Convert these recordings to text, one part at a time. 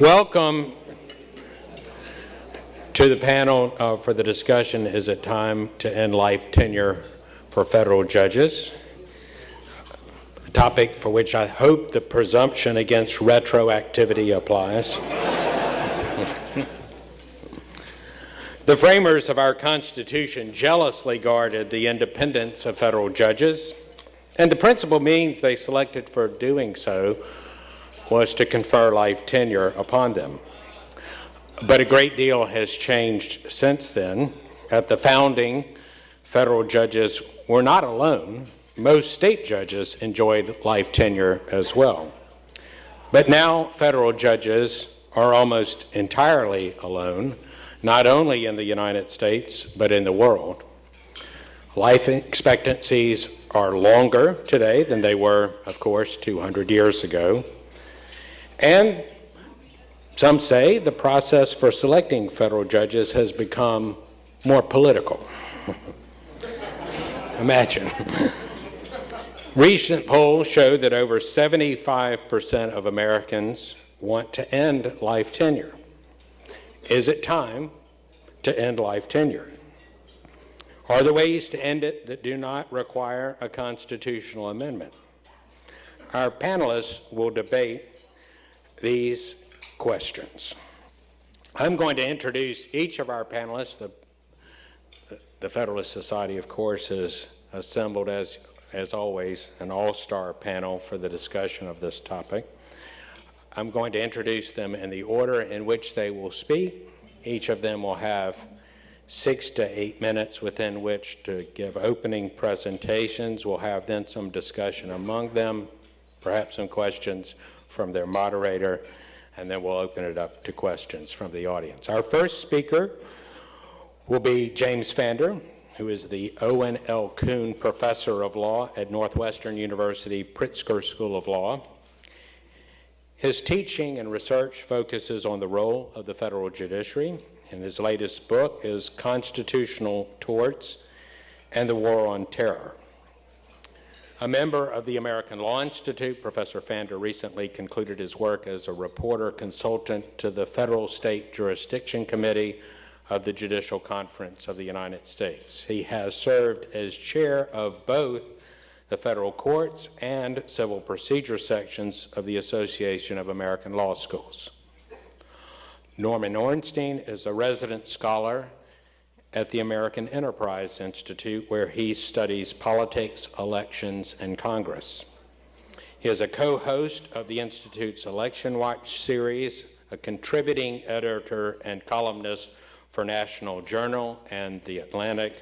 Welcome to the panel for the discussion, Is it time to end life tenure for federal judges? A topic for which I hope the presumption against retroactivity applies. The framers of our Constitution jealously guarded the independence of federal judges, and the principal means they selected for doing so was to confer life tenure upon them. But a great deal has changed since then. At the founding, federal judges were not alone. Most state judges enjoyed life tenure as well. But now federal judges are almost entirely alone, not only in the United States, but in the world. Life expectancies are longer today than they were, of course, 200 years ago. And some say the process for selecting federal judges has become more political. Imagine. Recent polls show that over 75% of Americans want to end life tenure. Is it time to end life tenure? Are there ways to end it that do not require a constitutional amendment? Our panelists will debate these questions. I'm going to introduce each of our panelists. The Federalist Society, of course, is assembled as always, an all-star panel for the discussion of this topic. I'm going to introduce them in the order in which they will speak. Each of them will have 6 to 8 minutes within which to give opening presentations. We'll have then some discussion among them, perhaps some questions from their moderator, and then we'll open it up to questions from the audience. Our first speaker will be James Pfander, who is the Owen L. Kuhn Professor of Law at Northwestern University Pritzker School of Law. His teaching and research focuses on the role of the federal judiciary, and his latest book is Constitutional Torts and the War on Terror. A member of the American Law Institute, Professor Pfander recently concluded his work as a reporter consultant to the Federal State Jurisdiction Committee of the Judicial Conference of the United States. He has served as chair of both the federal courts and civil procedure sections of the Association of American Law Schools. Norman Ornstein is a resident scholar at the American Enterprise Institute, where he studies politics, elections, and Congress. He is a co-host of the Institute's Election Watch series, a contributing editor and columnist for National Journal and The Atlantic,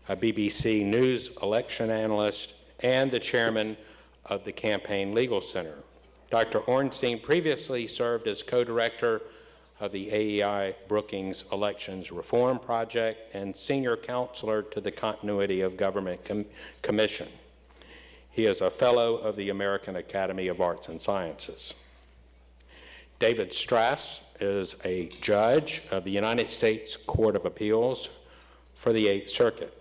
a BBC News election analyst, and the chairman of the Campaign Legal Center. Dr. Ornstein previously served as co-director of the AEI Brookings Elections Reform Project and senior counselor to the Continuity of Government Commission. He is a fellow of the American Academy of Arts and Sciences. David Strass is a judge of the United States Court of Appeals for the Eighth Circuit.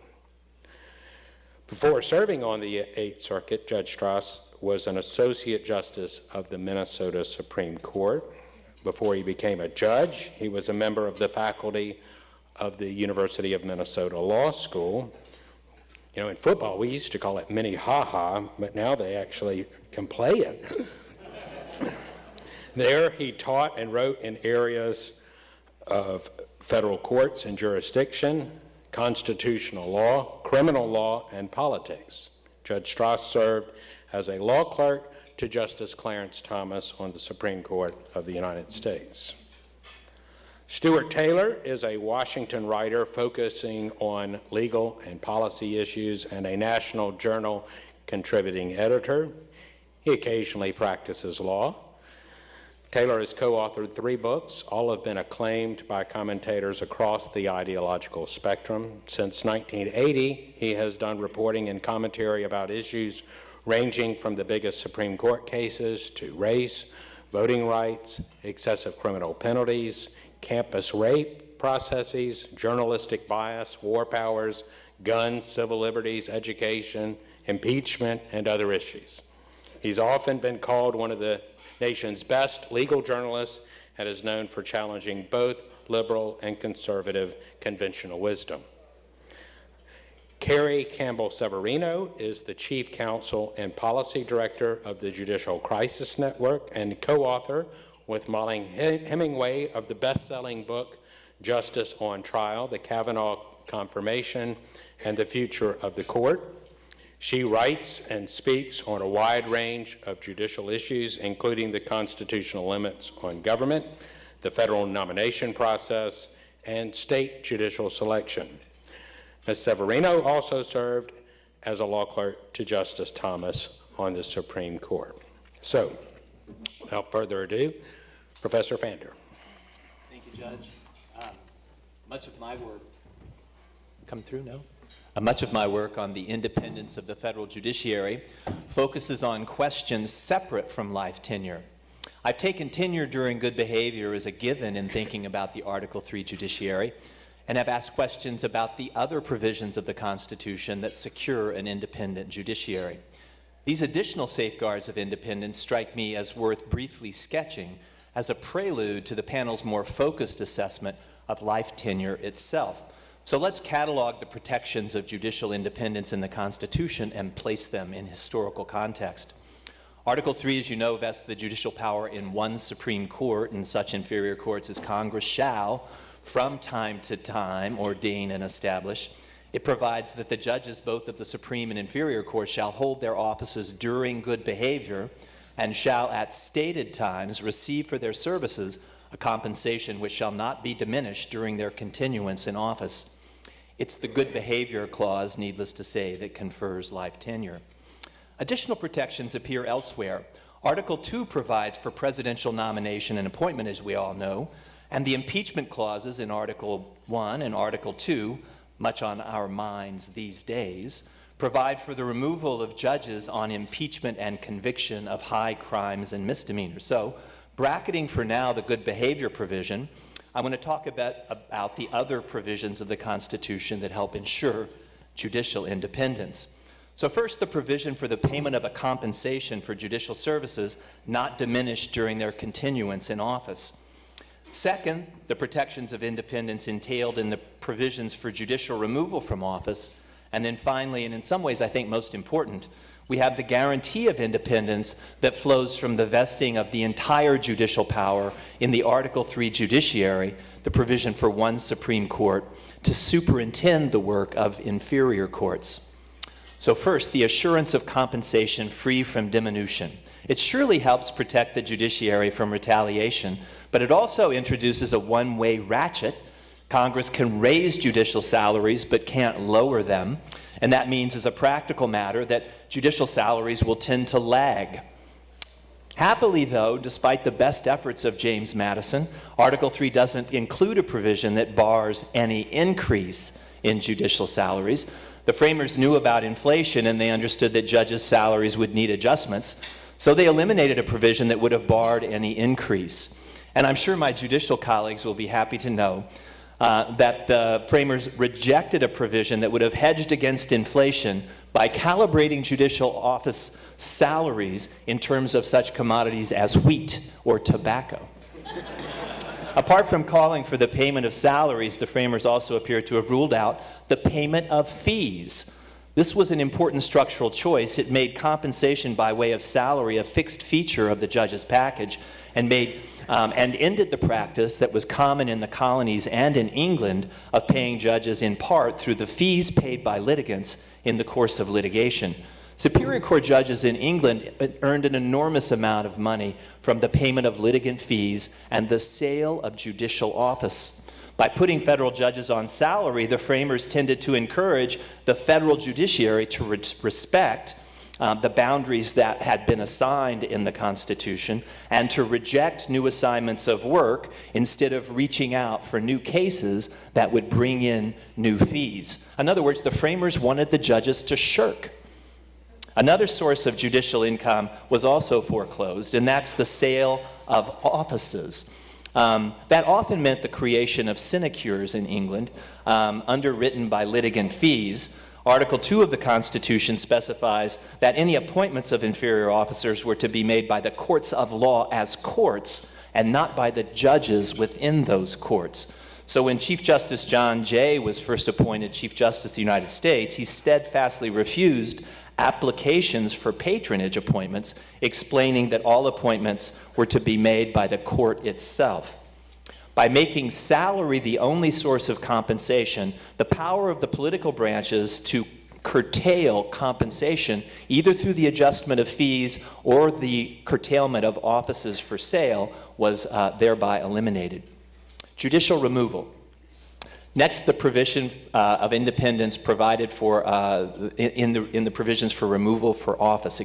Before serving on the Eighth Circuit, Judge Strass was an associate justice of the Minnesota Supreme Court. Before he became a judge, he was a member of the faculty of the University of Minnesota Law School. You know, in football, we used to call it Minnehaha, but now they actually can play it. There, he taught and wrote in areas of federal courts and jurisdiction, constitutional law, criminal law, and politics. Judge Strass served as a law clerk to Justice Clarence Thomas on the Supreme Court of the United States. Stuart Taylor is a Washington writer focusing on legal and policy issues and a National Journal contributing editor. He occasionally practices law. Taylor has co-authored 3 books. All have been acclaimed by commentators across the ideological spectrum. Since 1980, he has done reporting and commentary about issues ranging from the biggest Supreme Court cases to race, voting rights, excessive criminal penalties, campus rape processes, journalistic bias, war powers, guns, civil liberties, education, impeachment, and other issues. He's often been called one of the nation's best legal journalists and is known for challenging both liberal and conservative conventional wisdom. Carrie Campbell-Severino is the Chief Counsel and Policy Director of the Judicial Crisis Network and co-author with Molly Hemingway of the best-selling book, Justice on Trial, The Kavanaugh Confirmation and the Future of the Court. She writes and speaks on a wide range of judicial issues, including the constitutional limits on government, the federal nomination process, and state judicial selection. Ms. Severino also served as a law clerk to Justice Thomas on the Supreme Court. So, without further ado, Professor Fander. Thank you, Judge. Much of my work, much of my work on the independence of the federal judiciary focuses on questions separate from life tenure. I've taken tenure during good behavior as a given in thinking about the Article III judiciary, and have asked questions about the other provisions of the Constitution that secure an independent judiciary. These additional safeguards of independence strike me as worth briefly sketching as a prelude to the panel's more focused assessment of life tenure itself. So let's catalog the protections of judicial independence in the Constitution and place them in historical context. Article 3, as you know, vests the judicial power in one Supreme Court, and such inferior courts as Congress shall, from time to time, ordain and establish. It provides that the judges, both of the Supreme and inferior courts, shall hold their offices during good behavior and shall at stated times receive for their services a compensation which shall not be diminished during their continuance in office. It's the good behavior clause, needless to say, that confers life tenure. Additional protections appear elsewhere. Article 2 provides for presidential nomination and appointment, as we all know, and the impeachment clauses in Article 1 and Article 2, much on our minds these days, provide for the removal of judges on impeachment and conviction of high crimes and misdemeanors. So, bracketing for now the good behavior provision, I want to talk about the other provisions of the Constitution that help ensure judicial independence. So first, the provision for the payment of a compensation for judicial services not diminished during their continuance in office. Second, the protections of independence entailed in the provisions for judicial removal from office. And then finally, and in some ways I think most important, we have the guarantee of independence that flows from the vesting of the entire judicial power in the Article 3 judiciary, the provision for one Supreme Court to superintend the work of inferior courts. So first, the assurance of compensation free from diminution. It surely helps protect the judiciary from retaliation, but it also introduces a one-way ratchet. Congress can raise judicial salaries but can't lower them, and that means as a practical matter that judicial salaries will tend to lag. Happily, though, despite the best efforts of James Madison, Article 3 doesn't include a provision that bars any increase in judicial salaries. The framers knew about inflation and they understood that judges' salaries would need adjustments, so they eliminated a provision that would have barred any increase. And I'm sure my judicial colleagues will be happy to know that the framers rejected a provision that would have hedged against inflation by calibrating judicial office salaries in terms of such commodities as wheat or tobacco. Apart from calling for the payment of salaries, the framers also appear to have ruled out the payment of fees. This was an important structural choice. It made compensation by way of salary a fixed feature of the judge's package and ended the practice that was common in the colonies and in England of paying judges in part through the fees paid by litigants in the course of litigation. Superior Court judges in England earned an enormous amount of money from the payment of litigant fees and the sale of judicial office. By putting federal judges on salary, the framers tended to encourage the federal judiciary to respect the boundaries that had been assigned in the Constitution and to reject new assignments of work instead of reaching out for new cases that would bring in new fees. In other words, the framers wanted the judges to shirk. Another source of judicial income was also foreclosed, and that's the sale of offices. That often meant the creation of sinecures in England, underwritten by litigant fees. Article 2 of the Constitution specifies that any appointments of inferior officers were to be made by the courts of law as courts and not by the judges within those courts. So when Chief Justice John Jay was first appointed Chief Justice of the United States, he steadfastly refused applications for patronage appointments, explaining that all appointments were to be made by the court itself. By making salary the only source of compensation, the power of the political branches to curtail compensation, either through the adjustment of fees or the curtailment of offices for sale, was thereby eliminated. Judicial removal. Next, the provision of independence provided for in the provisions for removal for office,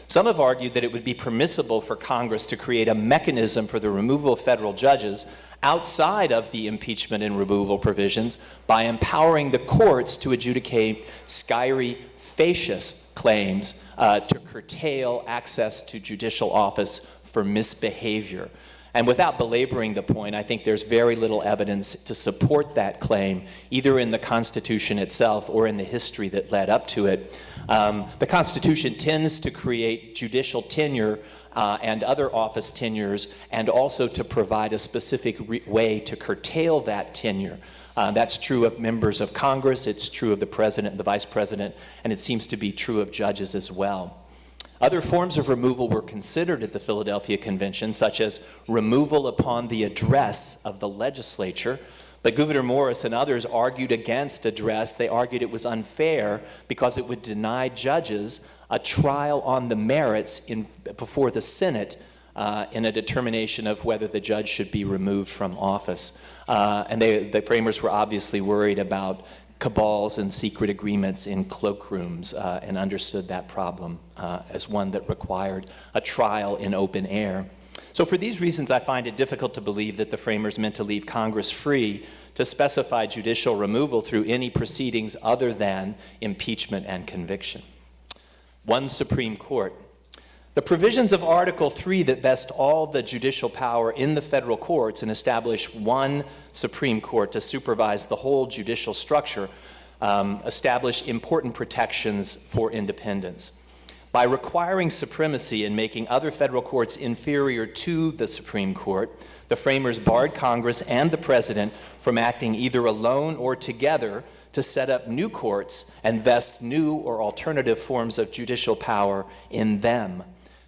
Some have argued that it would be permissible for Congress to create a mechanism for the removal of federal judges outside of the impeachment and removal provisions by empowering the courts to adjudicate scire facias claims to curtail access to judicial office for misbehavior. And without belaboring the point, I think there's very little evidence to support that claim, either in the Constitution itself or in the history that led up to it. The Constitution tends to create judicial tenure and other office tenures, and also to provide a specific way to curtail that tenure. That's true of members of Congress, it's true of the president and the vice president, and it seems to be true of judges as well. Other forms of removal were considered at the Philadelphia Convention, such as removal upon the address of the legislature. But Gouverneur Morris and others argued against address. They argued it was unfair because it would deny judges a trial on the merits before the Senate in a determination of whether the judge should be removed from office. And the framers were obviously worried about cabals and secret agreements in cloakrooms and understood that problem as one that required a trial in open air. So for these reasons, I find it difficult to believe that the framers meant to leave Congress free to specify judicial removal through any proceedings other than impeachment and conviction. One Supreme Court. The provisions of Article 3 that vest all the judicial power in the federal courts and establish one Supreme Court to supervise the whole judicial structure establish important protections for independence. By requiring supremacy and making other federal courts inferior to the Supreme Court, the framers barred Congress and the President from acting either alone or together to set up new courts and vest new or alternative forms of judicial power in them.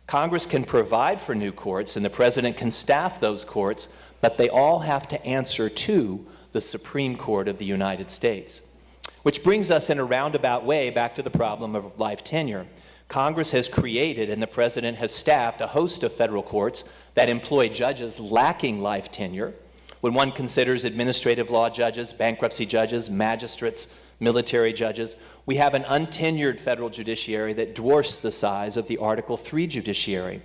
Congress can provide for new courts and the President can staff those courts, but they all have to answer to the Supreme Court of the United States. Which brings us in a roundabout way back to the problem of life tenure. Congress has created and the President has staffed a host of federal courts that employ judges lacking life tenure. When one considers administrative law judges, bankruptcy judges, magistrates, military judges, we have an untenured federal judiciary that dwarfs the size of the Article 3 judiciary.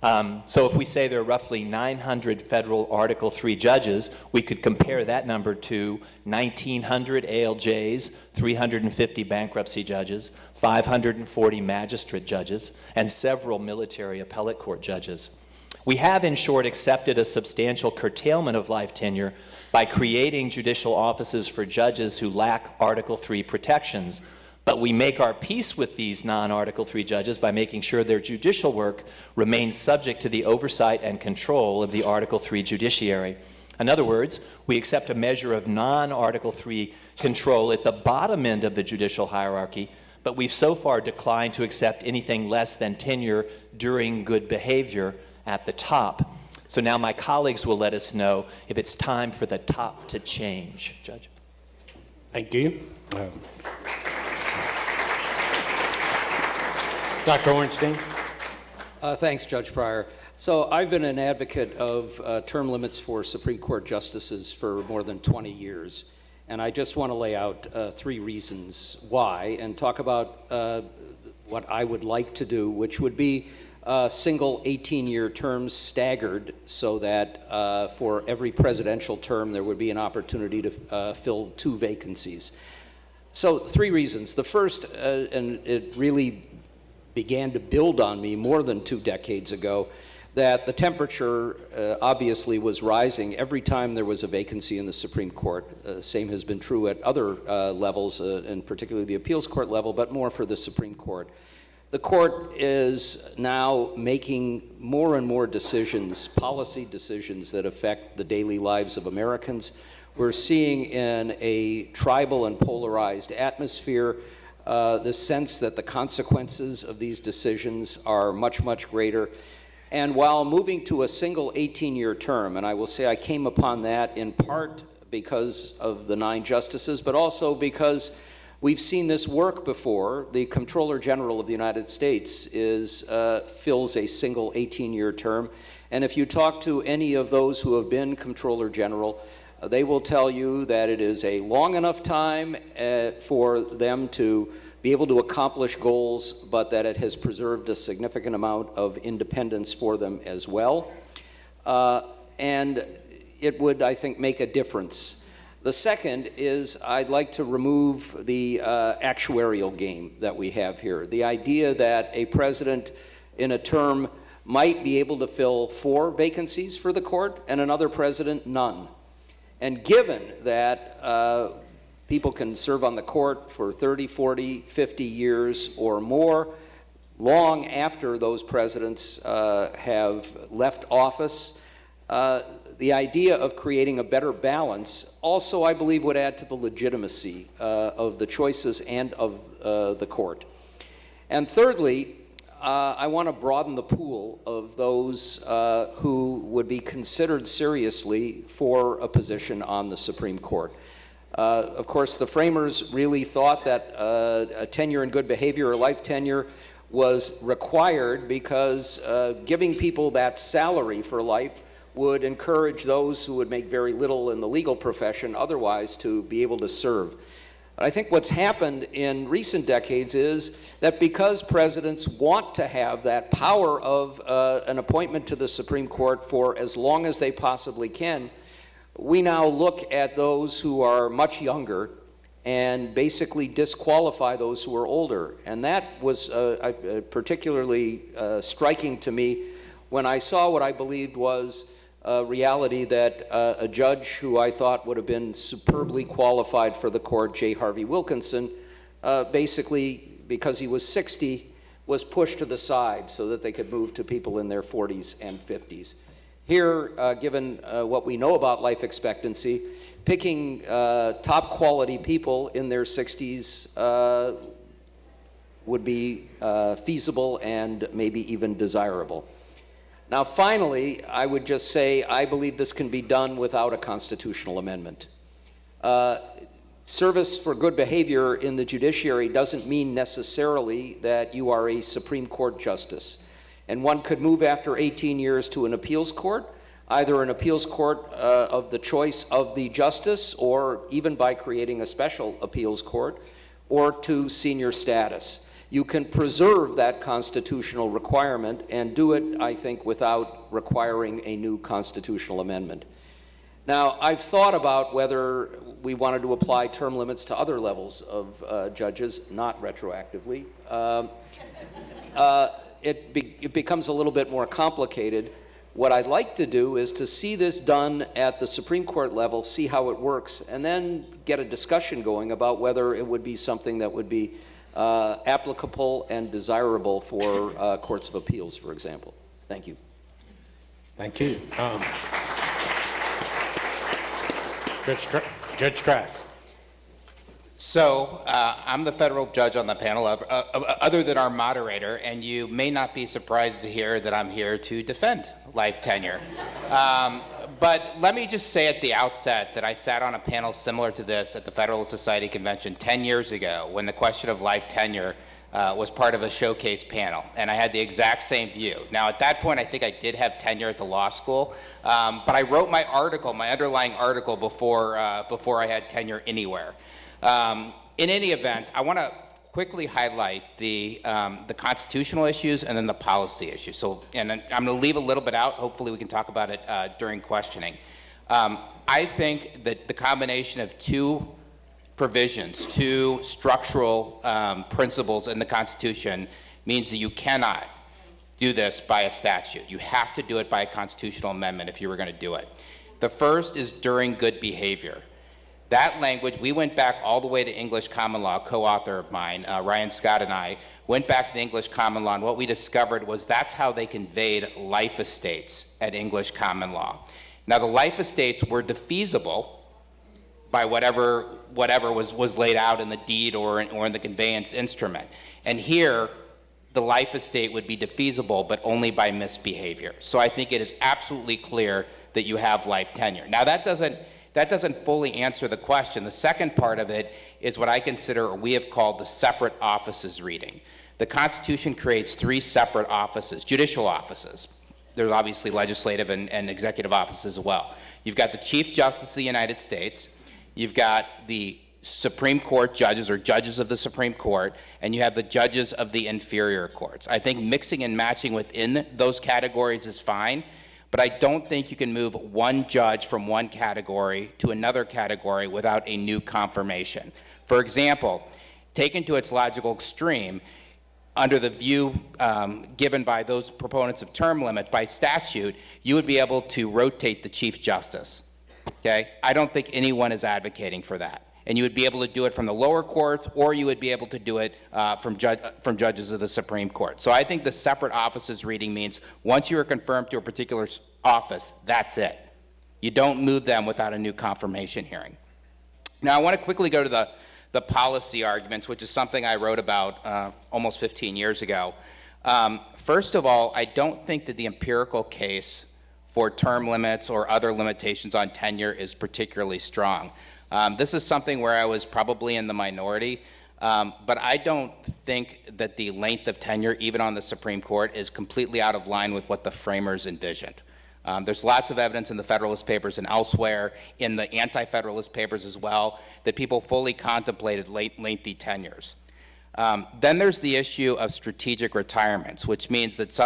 So if we say there are roughly 900 federal Article 3 judges, we could compare that number to 1,900 ALJs, 350 bankruptcy judges, 540 magistrate judges, and several military appellate court judges. We have, in short, accepted a substantial curtailment of life tenure by creating judicial offices for judges who lack Article 3 protections. But we make our peace with these non-Article 3 judges by making sure their judicial work remains subject to the oversight and control of the Article 3 judiciary. In other words, we accept a measure of non-Article 3 control at the bottom end of the judicial hierarchy, but we've so far declined to accept anything less than tenure during good behavior at the top. So now my colleagues will let us know if it's time for the top to change. Judge. Thank you. Dr. Ornstein. Thanks, Judge Pryor. So I've been an advocate of term limits for Supreme Court justices for more than 20 years. And I just want to lay out 3 reasons why and talk about what I would like to do, which would be single 18-year terms staggered so that for every presidential term there would be an opportunity to fill 2 vacancies. So 3 reasons. The first, and it really began to build on me more than 2 decades ago, that the temperature obviously was rising every time there was a vacancy in the Supreme Court. Same has been true at other levels, and particularly the appeals court level, but more for the Supreme Court. The court is now making more and more decisions, policy decisions that affect the daily lives of Americans. We're seeing in a tribal and polarized atmosphere the sense that the consequences of these decisions are much, much greater. And while moving to a single 18-year term, and I will say I came upon that in part because of the 9 justices, but also because we've seen this work before. The Comptroller General of the United States fills a single 18-year term. And if you talk to any of those who have been Comptroller General, they will tell you that it is a long enough time for them to be able to accomplish goals, but that it has preserved a significant amount of independence for them as well. And it would, I think, make a difference. The second is I'd like to remove the actuarial game that we have here. The idea that a president in a term might be able to fill 4 vacancies for the court and another president none. And given that people can serve on the court for 30, 40, 50 years or more, long after those presidents have left office, the idea of creating a better balance also, I believe, would add to the legitimacy of the choices and of the court. And thirdly, I want to broaden the pool of those who would be considered seriously for a position on the Supreme Court. Of course, the framers really thought that a tenure in good behavior or life tenure was required because giving people that salary for life would encourage those who would make very little in the legal profession otherwise to be able to serve. I think what's happened in recent decades is that because presidents want to have that power of an appointment to the Supreme Court for as long as they possibly can, we now look at those who are much younger and basically disqualify those who are older. And that was particularly striking to me when I saw what I believed was a reality that a judge who I thought would have been superbly qualified for the court, J. Harvey Wilkinson, basically, because he was 60, was pushed to the side so that they could move to people in their 40s and 50s. Here, given what we know about life expectancy, picking top quality people in their 60s would be feasible and maybe even desirable. Now, finally, I would just say I believe this can be done without a constitutional amendment. Service for good behavior in the judiciary doesn't mean necessarily that you are a Supreme Court justice. And one could move after 18 years to an appeals court, either an appeals court of the choice of the justice, or even by creating a special appeals court, or to senior status. You can preserve that constitutional requirement and do it, I think, without requiring a new constitutional amendment. Now, I've thought about whether we wanted to apply term limits to other levels of judges, not retroactively. It becomes a little bit more complicated. What I'd like to do is to see this done at the Supreme Court level, see how it works, and then get a discussion going about whether it would be something that would be applicable and desirable for courts of appeals, for example. Thank you. Thank you. Judge Strass. So I'm the federal judge on the panel other than our moderator, and you may not be surprised to hear that I'm here to defend life tenure. But let me just say at the outset that I sat on a panel similar to this at the Federalist Society Convention 10 years ago when the question of life tenure was part of a showcase panel, and I had the exact same view. Now, at that point, I think I did have tenure at the law school, but I wrote my article, my underlying article, before I had tenure anywhere. In any event, I want to quickly highlight the constitutional issues and then the policy issues. So, and I'm going to leave a little bit out. Hopefully, we can talk about it during questioning. I think that the combination of two provisions, two structural principles in the Constitution means that you cannot do this by a statute. You have to do it by a constitutional amendment if you were going to do it. The first is during good behavior. That language, we went back all the way to English common law, co-author of mine, Ryan Scott and I, went back to the English common law, and what we discovered was that's how they conveyed life estates at English common law. Now, the life estates were defeasible by whatever was laid out in the deed or in the conveyance instrument. And here, the life estate would be defeasible, but only by misbehavior. So I think it is absolutely clear that you have life tenure. Now, that doesn't fully answer the question. The second part of it is what I consider, or we have called, the separate offices reading. The Constitution creates 3 separate offices, judicial offices. There's obviously legislative and executive offices as well. You've got the Chief Justice of the United States, you've got the Supreme Court judges or judges of the Supreme Court, and you have the judges of the inferior courts. I think mixing and matching within those categories is fine, but I don't think you can move one judge from one category to another category without a new confirmation. For example, taken to its logical extreme, under the view given by those proponents of term limits, by statute, you would be able to rotate the Chief Justice. Okay? I don't think anyone is advocating for that. And you would be able to do it from the lower courts, or you would be able to do it from judges of the Supreme Court. So I think the separate offices reading means once you are confirmed to a particular office, that's it. You don't move them without a new confirmation hearing. Now, I want to quickly go to the policy arguments, which is something I wrote about almost 15 years ago. First of all, I don't think that the empirical case for term limits or other limitations on tenure is particularly strong. This is something where I was probably in the minority, but I don't think that the length of tenure, even on the Supreme Court, is completely out of line with what the framers envisioned. There's lots of evidence in the Federalist Papers and elsewhere, in the Anti-Federalist Papers as well, that people fully contemplated lengthy tenures. Then there's the issue of strategic retirements, which means that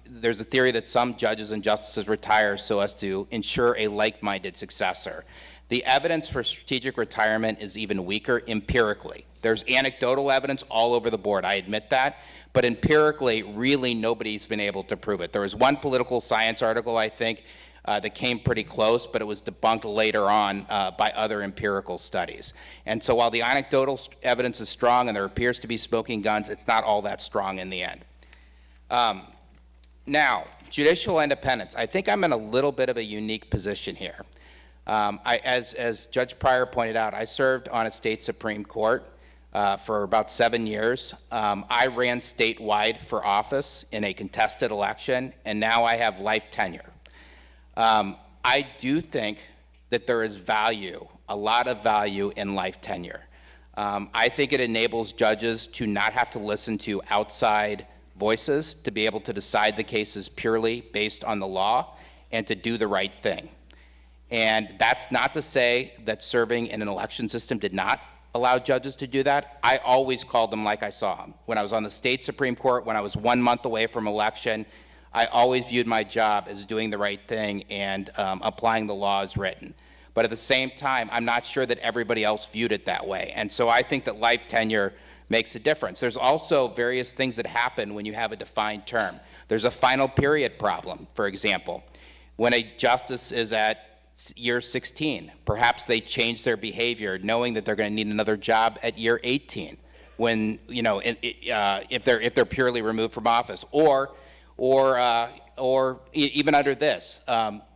there's a theory that some judges and justices retire so as to ensure a like-minded successor. The evidence for strategic retirement is even weaker empirically. There's anecdotal evidence all over the board, I admit that, but empirically, really nobody's been able to prove it. There was one political science article, I think, that came pretty close, but it was debunked later on by other empirical studies. And so while the anecdotal evidence is strong and there appears to be smoking guns, it's not all that strong in the end. Now, judicial independence. I think I'm in a little bit of a unique position here. As Judge Pryor pointed out, I served on a state Supreme Court for about 7 years. I ran statewide for office in a contested election, and now I have life tenure. I do think that there is value, a lot of value in life tenure. I think it enables judges to not have to listen to outside voices, to be able to decide the cases purely based on the law, and to do the right thing. And that's not to say that serving in an election system did not allow judges to do that. I always called them like I saw them. When I was on the state Supreme Court, when I was 1 month away from election, I always viewed my job as doing the right thing and applying the law as written. But at the same time, I'm not sure that everybody else viewed it that way. And so I think that life tenure makes a difference. There's also various things that happen when you have a defined term. There's a final period problem, for example. When a justice is at year 16, perhaps they change their behavior knowing that they're going to need another job at year 18 when, if they're purely removed from office, or even under this,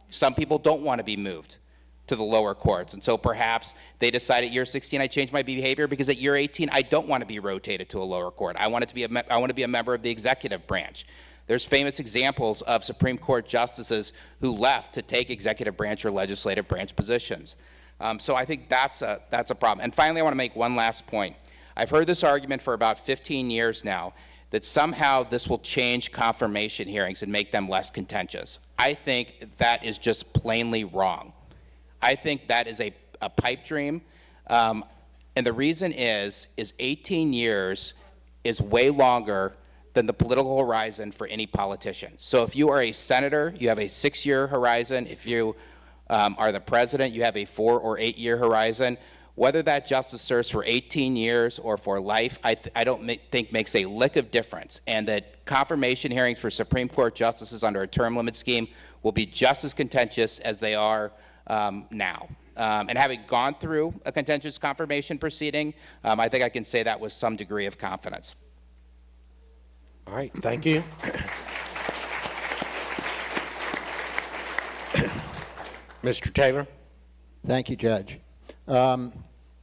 some people don't want to be moved to the lower courts, and so perhaps they decide at year 16 I change my behavior because at year 18 I don't want to be rotated to a lower court. I want to be a member of the executive branch. There's famous examples of Supreme Court justices who left to take executive branch or legislative branch positions. So I think that's a problem. And finally, I want to make one last point. I've heard this argument for about 15 years now that somehow this will change confirmation hearings and make them less contentious. I think that is just plainly wrong. I think that is a pipe dream. And the reason is 18 years is way longer than the political horizon for any politician. So if you are a senator, you have a 6-year horizon. If you are the president, you have a 4 or 8-year horizon. Whether that justice serves for 18 years or for life, I don't think makes a lick of difference, and that confirmation hearings for Supreme Court justices under a term limit scheme will be just as contentious as they are now. And having gone through a contentious confirmation proceeding, I think I can say that with some degree of confidence. All right, thank you. Mr. Taylor? Thank you, Judge.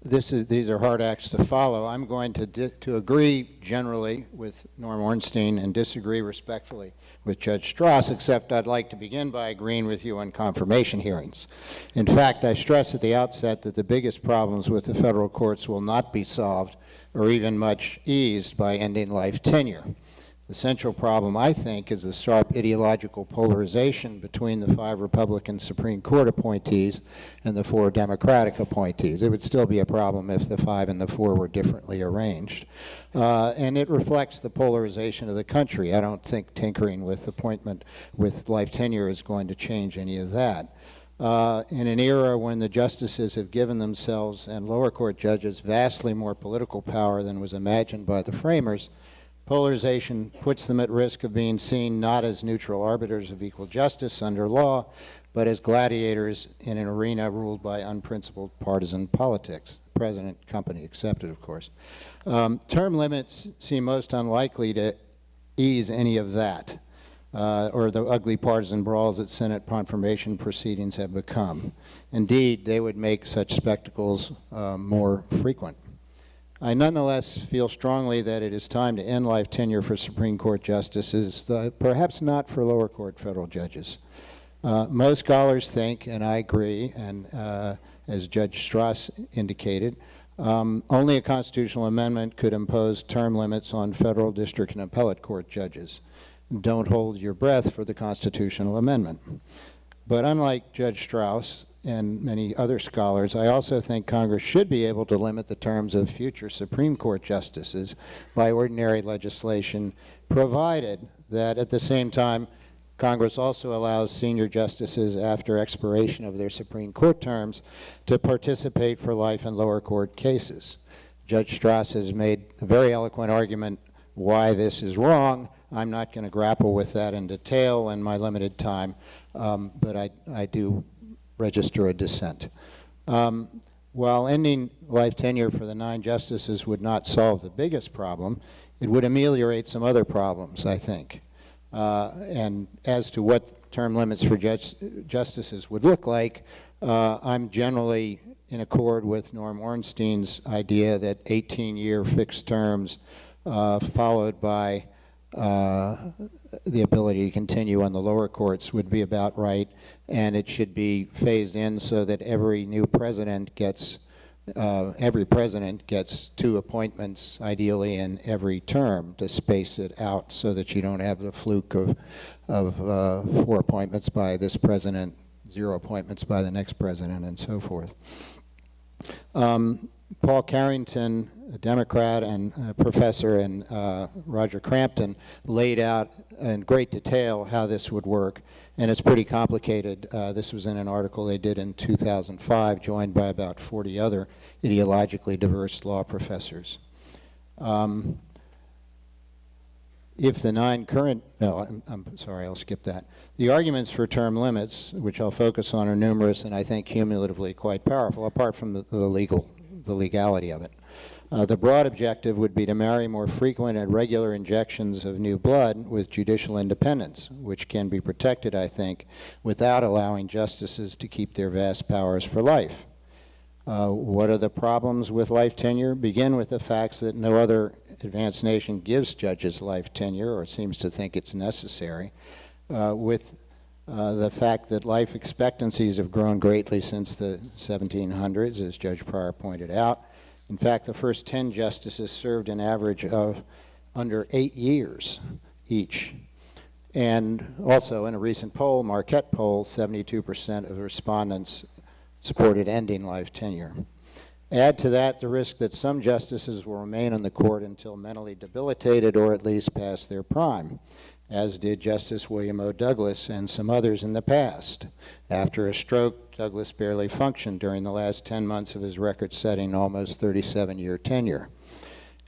These are hard acts to follow. I'm going to agree generally with Norm Ornstein and disagree respectfully with Judge Strauss, except I'd like to begin by agreeing with you on confirmation hearings. In fact, I stress at the outset that the biggest problems with the federal courts will not be solved or even much eased by ending life tenure. The central problem, I think, is the sharp ideological polarization between the 5 Republican Supreme Court appointees and the 4 Democratic appointees. It would still be a problem if the 5 and the 4 were differently arranged. And it reflects the polarization of the country. I don't think tinkering with appointment with life tenure is going to change any of that. In an era when the justices have given themselves and lower court judges vastly more political power than was imagined by the framers, polarization puts them at risk of being seen not as neutral arbiters of equal justice under law, but as gladiators in an arena ruled by unprincipled partisan politics, president, company accepted, of course. Term limits seem most unlikely to ease any of that, or the ugly partisan brawls that Senate confirmation proceedings have become. Indeed, they would make such spectacles more frequent. I nonetheless feel strongly that it is time to end life tenure for Supreme Court justices, perhaps not for lower court federal judges. Most scholars think, and I agree, and as Judge Strauss indicated, only a constitutional amendment could impose term limits on federal district and appellate court judges. Don't hold your breath for the constitutional amendment. But unlike Judge Strauss and many other scholars, I also think Congress should be able to limit the terms of future Supreme Court justices by ordinary legislation, provided that at the same time Congress also allows senior justices after expiration of their Supreme Court terms to participate for life in lower court cases. Judge Strauss has made a very eloquent argument why this is wrong. I'm not going to grapple with that in detail in my limited time, but I do register a dissent. While ending life tenure for the 9 justices would not solve the biggest problem, it would ameliorate some other problems, I think. And as to what term limits for justices would look like, I'm generally in accord with Norm Ornstein's idea that 18-year fixed terms followed by the ability to continue on the lower courts would be about right, and it should be phased in so that every president gets 2 appointments, ideally in every term, to space it out so that you don't have the fluke of 4 appointments by this president, 0 appointments by the next president, and so forth. Paul Carrington, a Democrat and a professor, and Roger Crampton laid out in great detail how this would work, and it's pretty complicated. This was in an article they did in 2005, joined by about 40 other ideologically diverse law professors. If the 9 current, no, I'm sorry, I'll skip that. The arguments for term limits, which I'll focus on, are numerous and I think cumulatively quite powerful, apart from the legality of it. The broad objective would be to marry more frequent and regular injections of new blood with judicial independence, which can be protected, I think, without allowing justices to keep their vast powers for life. What are the problems with life tenure? Begin with the facts that no other advanced nation gives judges life tenure or seems to think it's necessary, with the fact that life expectancies have grown greatly since the 1700s, as Judge Pryor pointed out. In fact, the first 10 justices served an average of under 8 years each. And also in a recent poll, Marquette poll, 72% of respondents supported ending life tenure. Add to that the risk that some justices will remain on the court until mentally debilitated or at least past their prime, as did Justice William O. Douglas and some others in the past. After a stroke, Douglas barely functioned during the last 10 months of his record-setting, almost 37-year tenure.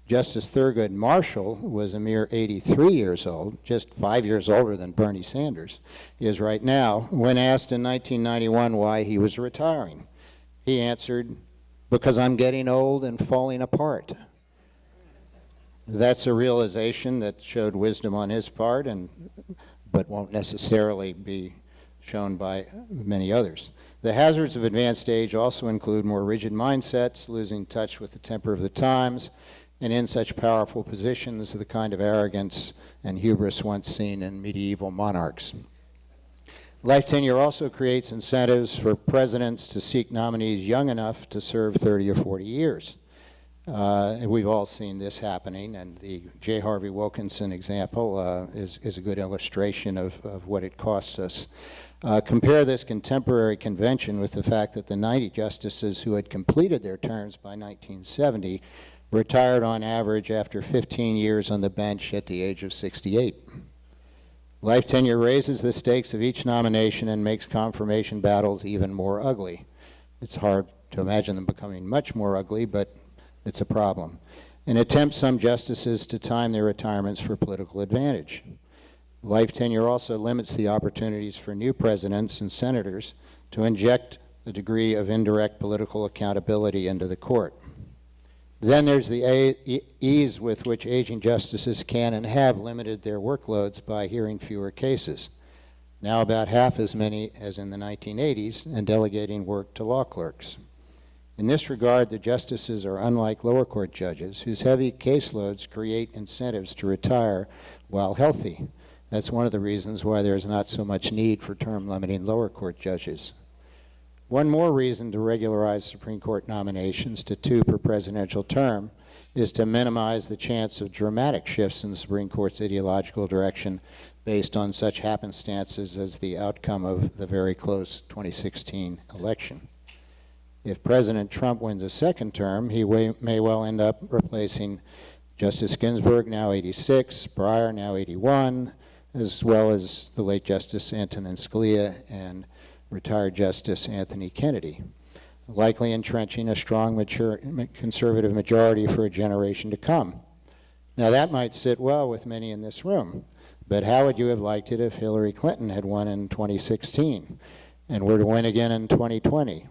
Justice Thurgood Marshall was a mere 83 years old, just 5 years older than Bernie Sanders is right now, when asked in 1991 why he was retiring. He answered, because I'm getting old and falling apart. That's a realization that showed wisdom on his part, but won't necessarily be shown by many others. The hazards of advanced age also include more rigid mindsets, losing touch with the temper of the times, and in such powerful positions, the kind of arrogance and hubris once seen in medieval monarchs. Life tenure also creates incentives for presidents to seek nominees young enough to serve 30 or 40 years. We've all seen this happening, and the J. Harvey Wilkinson example is a good illustration of what it costs us. Compare this contemporary convention with the fact that the 90 justices who had completed their terms by 1970 retired on average after 15 years on the bench at the age of 68. Life tenure raises the stakes of each nomination and makes confirmation battles even more ugly. It's hard to imagine them becoming much more ugly, but it's a problem. And attempts some justices to time their retirements for political advantage. Life tenure also limits the opportunities for new presidents and senators to inject a degree of indirect political accountability into the court. Then there's the ease with which aging justices can and have limited their workloads by hearing fewer cases, now about half as many as in the 1980s, and delegating work to law clerks. In this regard, the justices are unlike lower court judges, whose heavy caseloads create incentives to retire while healthy. That's one of the reasons why there's not so much need for term-limiting lower court judges. One more reason to regularize Supreme Court nominations to 2 per presidential term is to minimize the chance of dramatic shifts in the Supreme Court's ideological direction based on such happenstances as the outcome of the very close 2016 election. If President Trump wins a second term, he may well end up replacing Justice Ginsburg, now 86, Breyer, now 81, as well as the late Justice Antonin Scalia and retired Justice Anthony Kennedy, likely entrenching a strong conservative majority for a generation to come. Now that might sit well with many in this room, but how would you have liked it if Hillary Clinton had won in 2016 and were to win again in 2020?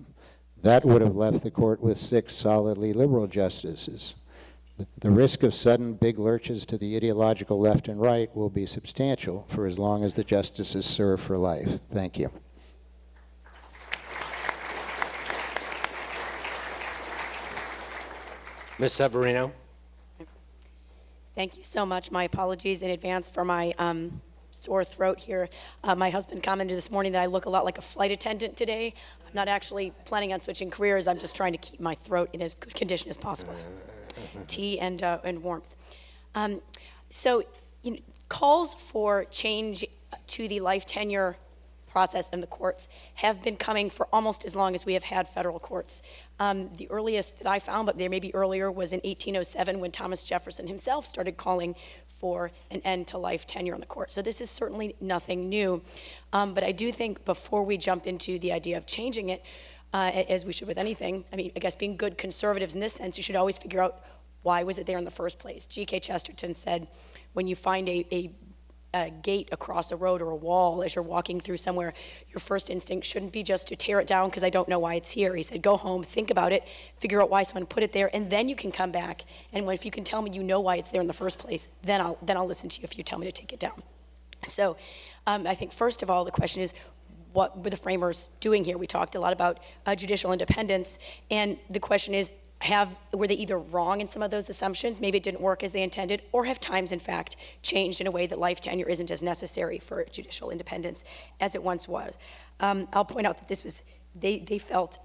That would have left the court with 6 solidly liberal justices. The risk of sudden big lurches to the ideological left and right will be substantial for as long as the justices serve for life. Thank you. Ms. Severino? Thank you so much. My apologies in advance for my sore throat here. My husband commented this morning that I look a lot like a flight attendant today. I'm not actually planning on switching careers. I'm just trying to keep my throat in as good condition as possible. Tea and warmth. So calls for change to the life tenure process in the courts have been coming for almost as long as we have had federal courts. The earliest that I found, but there may be earlier, was in 1807 when Thomas Jefferson himself started calling for an end to life tenure on the court. So this is certainly nothing new. But I do think before we jump into the idea of changing it, as we should with anything, I mean, I guess being good conservatives in this sense, you should always figure out why was it there in the first place. G.K. Chesterton said, when you find a gate across a road or a wall as you're walking through somewhere, your first instinct shouldn't be just to tear it down because I don't know why it's here. He said, go home, think about it, figure out why someone put it there, and then you can come back. And if you can tell me you know why it's there in the first place, then I'll listen to you if you tell me to take it down. So I think first of all, the question is, what were the framers doing here? We talked a lot about judicial independence, and the question is, were they either wrong in some of those assumptions, maybe it didn't work as they intended, or have times, in fact, changed in a way that life tenure isn't as necessary for judicial independence as it once was? I'll point out that this was, they felt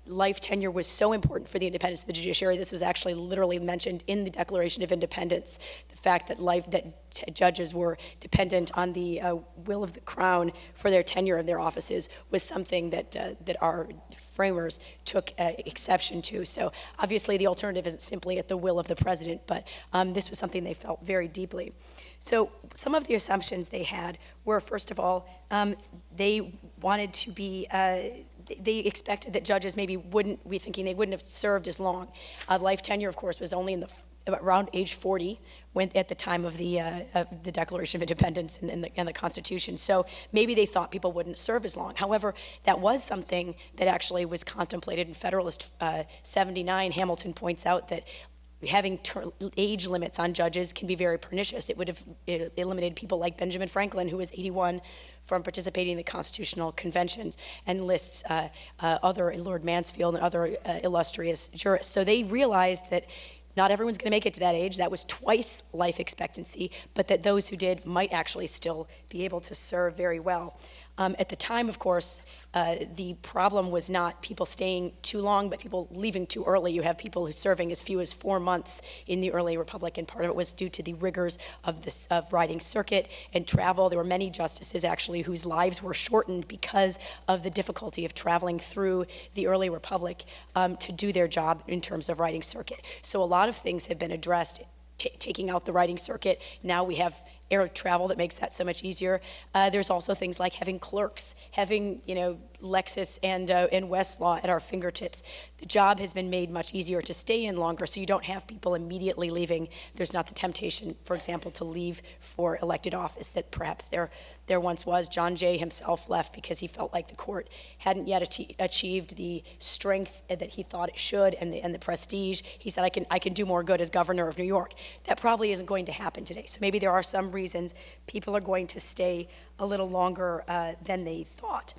life tenure was so important for the independence of the judiciary. This was actually literally mentioned in the Declaration of Independence, the fact that judges were dependent on the will of the crown for their tenure of their offices was something that our framers took exception to. So obviously the alternative isn't simply at the will of the president, but this was something they felt very deeply. So some of the assumptions they had were, first of all, they wanted to be, they expected that judges maybe wouldn't have served as long. Life tenure, of course, was only in the around age 40 when, at the time of the Declaration of Independence and the Constitution. So maybe they thought people wouldn't serve as long. However, that was something that actually was contemplated in Federalist 79. Hamilton points out that having age limits on judges can be very pernicious. It would have eliminated people like Benjamin Franklin, who was 81, from participating in the constitutional conventions, and lists other Lord Mansfield and other illustrious jurists. So they realized that not everyone's going to make it to that age. That was twice life expectancy, but that those who did might actually still be able to serve very well. At the time, of course, the problem was not people staying too long, but people leaving too early. You have people who serving as few as 4 months in the early republic, and part of it was due to the rigors of riding circuit and travel. There were many justices, actually, whose lives were shortened because of the difficulty of traveling through the early republic to do their job in terms of riding circuit. So a lot of things have been addressed, taking out the riding circuit. Now we have air travel that makes that so much easier. There's also things like having clerks, having Lexis and Westlaw at our fingertips. The job has been made much easier to stay in longer, so you don't have people immediately leaving. There's not the temptation, for example, to leave for elected office that perhaps there once was. John Jay himself left because he felt like the court hadn't yet achieved the strength that he thought it should and the prestige. He said, I can do more good as governor of New York. That probably isn't going to happen today. So maybe there are some reasons people are going to stay a little longer than they thought.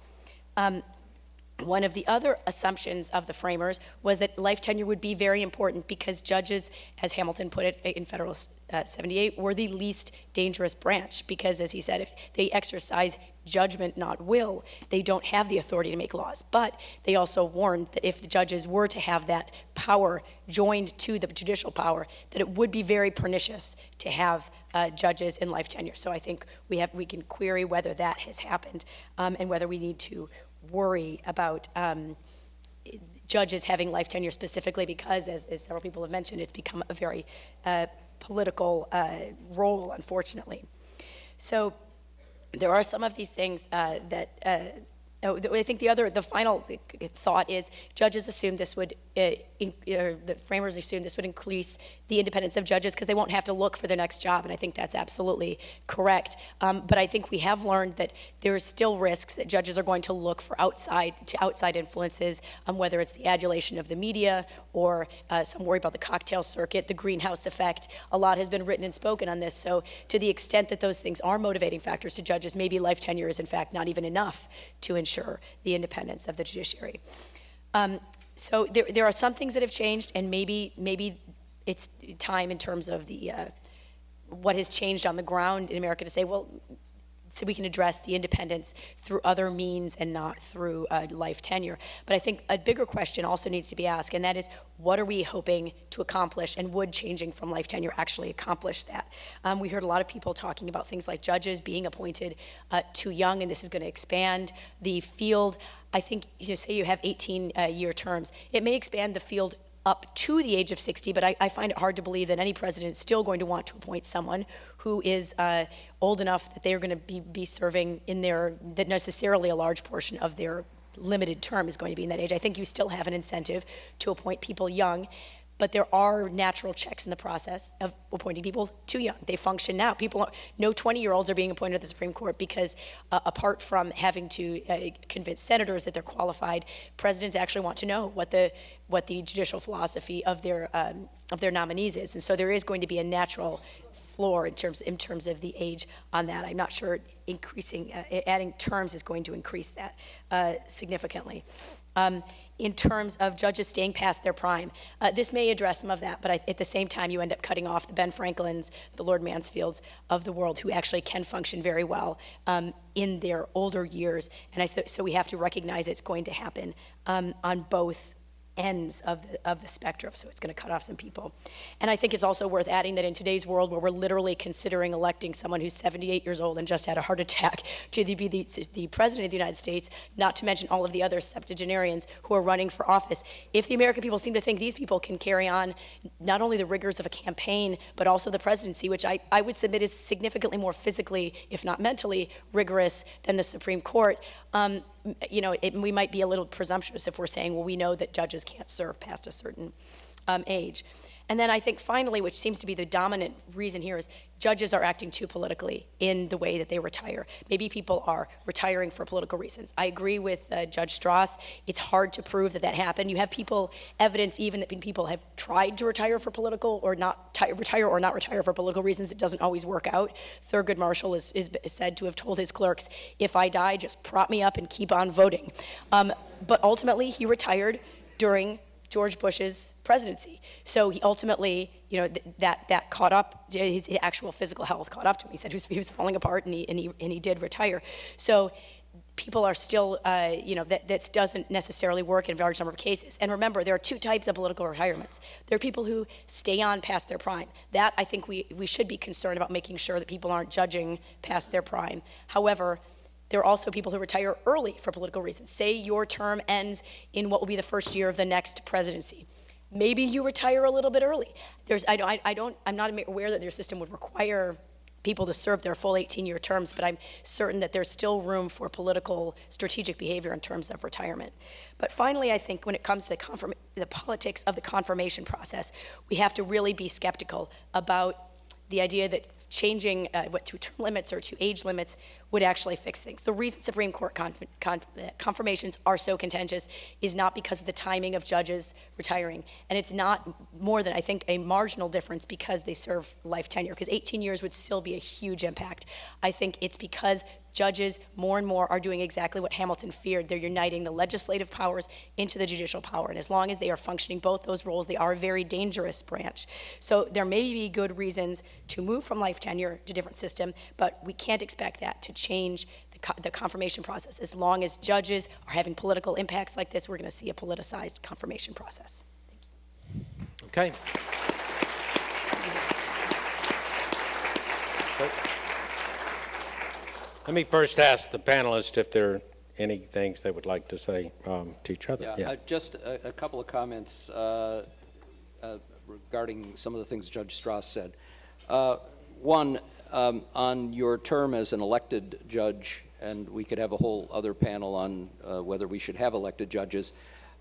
One of the other assumptions of the framers was that life tenure would be very important because judges, as Hamilton put it in Federalist 78, were the least dangerous branch because, as he said, if they exercise judgment, not will, they don't have the authority to make laws. But they also warned that if the judges were to have that power joined to the judicial power, that it would be very pernicious to have judges in life tenure. So I think we can query whether that has happened and whether we need to worry about judges having life tenure specifically because, as several people have mentioned, it's become a very political role, unfortunately. So there are some of these things that I think the final thought is judges assume this would, the framers assume this would increase the independence of judges because they won't have to look for their next job, and I think that's absolutely correct. But I think we have learned that there is still risks that judges are going to look for outside influences, whether it's the adulation of the media or some worry about the cocktail circuit, the greenhouse effect. A lot has been written and spoken on this, so to the extent that those things are motivating factors to judges, maybe life tenure is in fact not even enough to ensure the independence of the judiciary. So there are some things that have changed, and maybe it's time in terms of the what has changed on the ground in America to say, well, so we can address the independence through other means and not through life tenure. But I think a bigger question also needs to be asked, and that is, what are we hoping to accomplish, and would changing from life tenure actually accomplish that? We heard a lot of people talking about things like judges being appointed too young, and this is going to expand the field. I think, say you have 18-year terms, it may expand the field up to the age of 60, but I find it hard to believe that any president is still going to want to appoint someone who is old enough that they are going to be serving that necessarily a large portion of their limited term is going to be in that age. I think you still have an incentive to appoint people young, but there are natural checks in the process of appointing people too young. They function now. No 20-year-olds are being appointed at the Supreme Court because apart from having to convince senators that they're qualified, presidents actually want to know what the judicial philosophy of their nominees is. And so there is going to be a natural floor in terms of the age on that. I'm not sure adding terms is going to increase that significantly. In terms of judges staying past their prime, this may address some of that, but at the same time you end up cutting off the Ben Franklins, the Lord Mansfields of the world, who actually can function very well in their older years, and so we have to recognize it's going to happen on both ends of the spectrum, so it's going to cut off some people. And I think it's also worth adding that in today's world, where we're literally considering electing someone who's 78 years old and just had a heart attack to be the president of the United States, not to mention all of the other septuagenarians who are running for office, if the American people seem to think these people can carry on not only the rigors of a campaign, but also the presidency, which I would submit is significantly more physically, if not mentally, rigorous than the Supreme Court, we might be a little presumptuous if we're saying, well, we know that judges can't serve past a certain age. And then I think finally, which seems to be the dominant reason here, is judges are acting too politically in the way that they retire. Maybe people are retiring for political reasons. I agree with Judge Strauss. It's hard to prove that that happened. You have evidence even that people have tried to retire for political or not retire for political reasons. It doesn't always work out. Thurgood Marshall is said to have told his clerks, if I die, just prop me up and keep on voting. But ultimately, he retired during George Bush's presidency. So he ultimately, that caught up, his actual physical health caught up to him. He said he was falling apart, and he did retire. So people are still, that doesn't necessarily work in a large number of cases. And remember, there are two types of political retirements. There are people who stay on past their prime. That, I think we should be concerned about making sure that people aren't judging past their prime. However, there are also people who retire early for political reasons. Say your term ends in what will be the first year of the next presidency. Maybe you retire a little bit early. I'm not aware that their system would require people to serve their full 18-year terms, but I'm certain that there's still room for political strategic behavior in terms of retirement. But finally, I think when it comes to the politics of the confirmation process, we have to really be skeptical about the idea that changing to term limits or to age limits would actually fix things. The reason Supreme Court confirmations are so contentious is not because of the timing of judges retiring, and it's not more than, I think, a marginal difference because they serve life tenure, because 18 years would still be a huge impact. I think it's because judges more and more are doing exactly what Hamilton feared. They're uniting the legislative powers into the judicial power, and as long as they are functioning both those roles, they are a very dangerous branch. So there may be good reasons to move from life tenure to a different system, but we can't expect that to change the confirmation process. As long as judges are having political impacts like this, we're going to see a politicized confirmation process. Okay. Let me first ask the panelists if there are any things they would like to say to each other. Yeah. Just a couple of comments regarding some of the things Judge Strauss said. One, on your term as an elected judge, and we could have a whole other panel on whether we should have elected judges,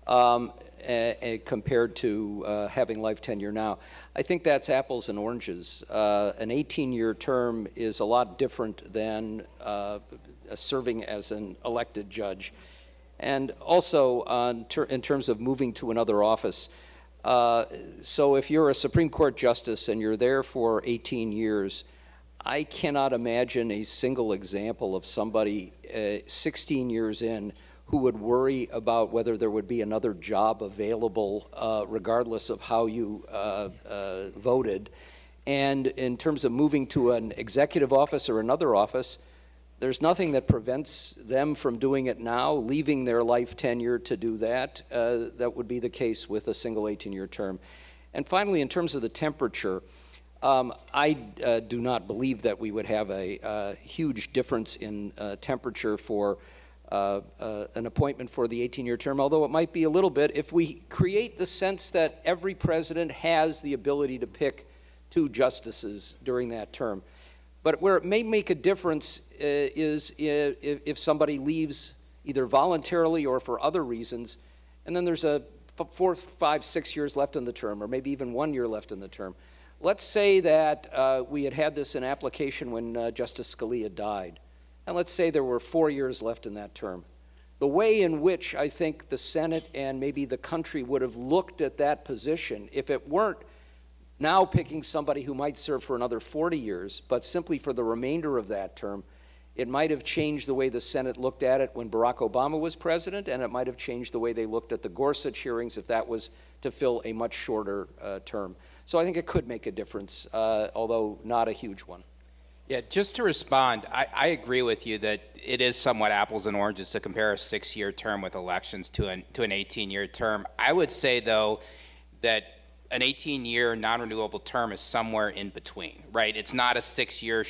compared to having life tenure now. I think that's apples and oranges. An 18-year term is a lot different than serving as an elected judge. And also, in terms of moving to another office, so if you're a Supreme Court justice and you're there for 18 years, I cannot imagine a single example of somebody 16 years in who would worry about whether there would be another job available regardless of how you voted. And in terms of moving to an executive office or another office, there's nothing that prevents them from doing it now, leaving their life tenure to do that. That would be the case with a single 18-year term. And finally, in terms of the temperature, I do not believe that we would have a huge difference in temperature for an appointment for the 18-year term, although it might be a little bit if we create the sense that every president has the ability to pick 2 justices during that term. But where it may make a difference is if somebody leaves either voluntarily or for other reasons, and then there's 4, 5, 6 years left in the term, or maybe even 1 year left in the term. Let's say that we had this in application when Justice Scalia died, and let's say there were 4 years left in that term. The way in which I think the Senate and maybe the country would have looked at that position, if it weren't now picking somebody who might serve for another 40 years, but simply for the remainder of that term, it might have changed the way the Senate looked at it when Barack Obama was president, and it might have changed the way they looked at the Gorsuch hearings if that was to fill a much shorter term. So I think it could make a difference, although not a huge one. Yeah, just to respond, I agree with you that it is somewhat apples and oranges to compare a 6-year term with elections to an 18-year term. I would say, though, that an 18-year non-renewable term is somewhere in between, right? It's not a 6-year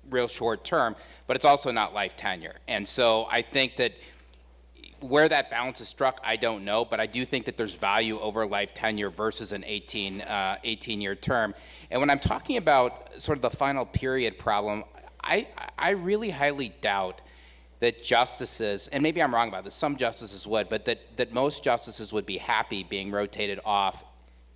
real short term, but it's also not life tenure. And so I think that where that balance is struck, I don't know, but I do think that there's value over life tenure versus an 18-year term. And when I'm talking about sort of the final period problem, I really highly doubt that justices, and maybe I'm wrong about this, some justices would, but that most justices would be happy being rotated off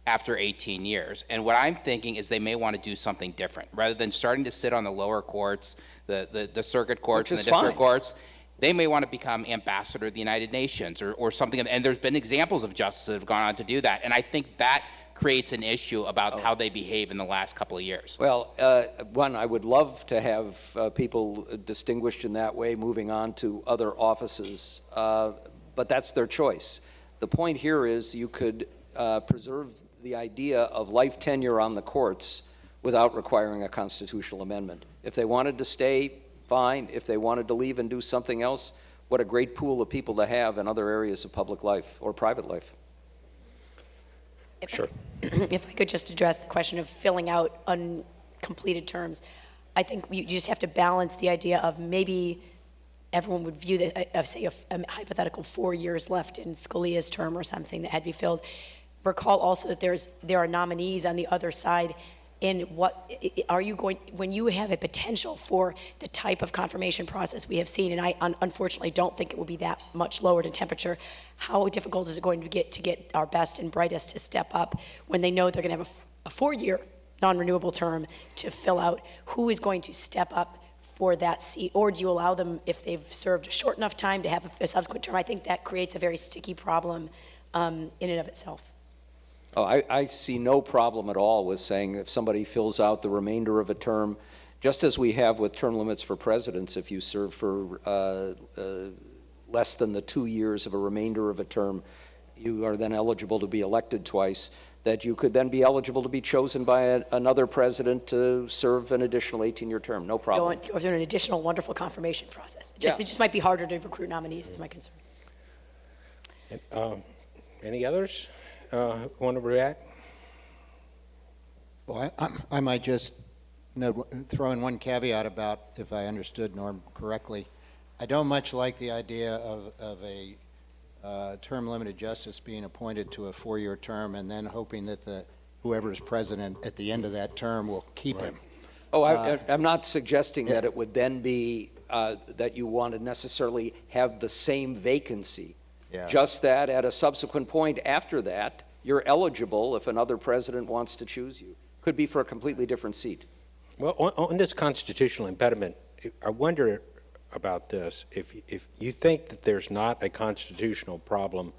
after 18 years. And what I'm thinking is they may want to do something different. Rather than starting to sit on the lower courts, the circuit courts and the district courts, they may want to become ambassador of the United Nations or something. And there's been examples of justices that have gone on to do that. And I think that creates an issue about how they behave in the last couple of years. Well, one, I would love to have people distinguished in that way moving on to other offices, but that's their choice. The point here is you could preserve the idea of life tenure on the courts without requiring a constitutional amendment. If they wanted to stay, fine. If they wanted to leave and do something else, what a great pool of people to have in other areas of public life or private life. Sure. If I could just address the question of filling out uncompleted terms, I think you just have to balance the idea of maybe everyone would view that, say, a hypothetical 4 years left in Scalia's term or something that had to be filled. Recall also that there are nominees on the other side. In what are you going, when you have a potential for the type of confirmation process we have seen, and I unfortunately don't think it will be that much lowered in temperature, how difficult is it going to get our best and brightest to step up when they know they're going to have a 4-year non-renewable term to fill out? Who is going to step up for that seat? Or do you allow them, if they've served a short enough time, to have a subsequent term? I think that creates a very sticky problem in and of itself. Oh, I see no problem at all with saying if somebody fills out the remainder of a term, just as we have with term limits for presidents, if you serve for less than the 2 years of a remainder of a term, you are then eligible to be elected twice, that you could then be eligible to be chosen by another president to serve an additional 18-year term. No problem. Go through an additional wonderful confirmation process. It just might be harder to recruit nominees is my concern. Any others want to react? Well, I might just throw in one caveat about, if I understood Norm correctly, I don't much like the idea of a term-limited justice being appointed to a 4-year term and then hoping that whoever is president at the end of that term will keep him. Oh, I'm not suggesting that it would then be that you want to necessarily have the same vacancy. Yeah. Just that at a subsequent point after that, you're eligible if another president wants to choose you. Could be for a completely different seat. Well, on this constitutional impediment, I wonder about this. If you think that there's not a constitutional problem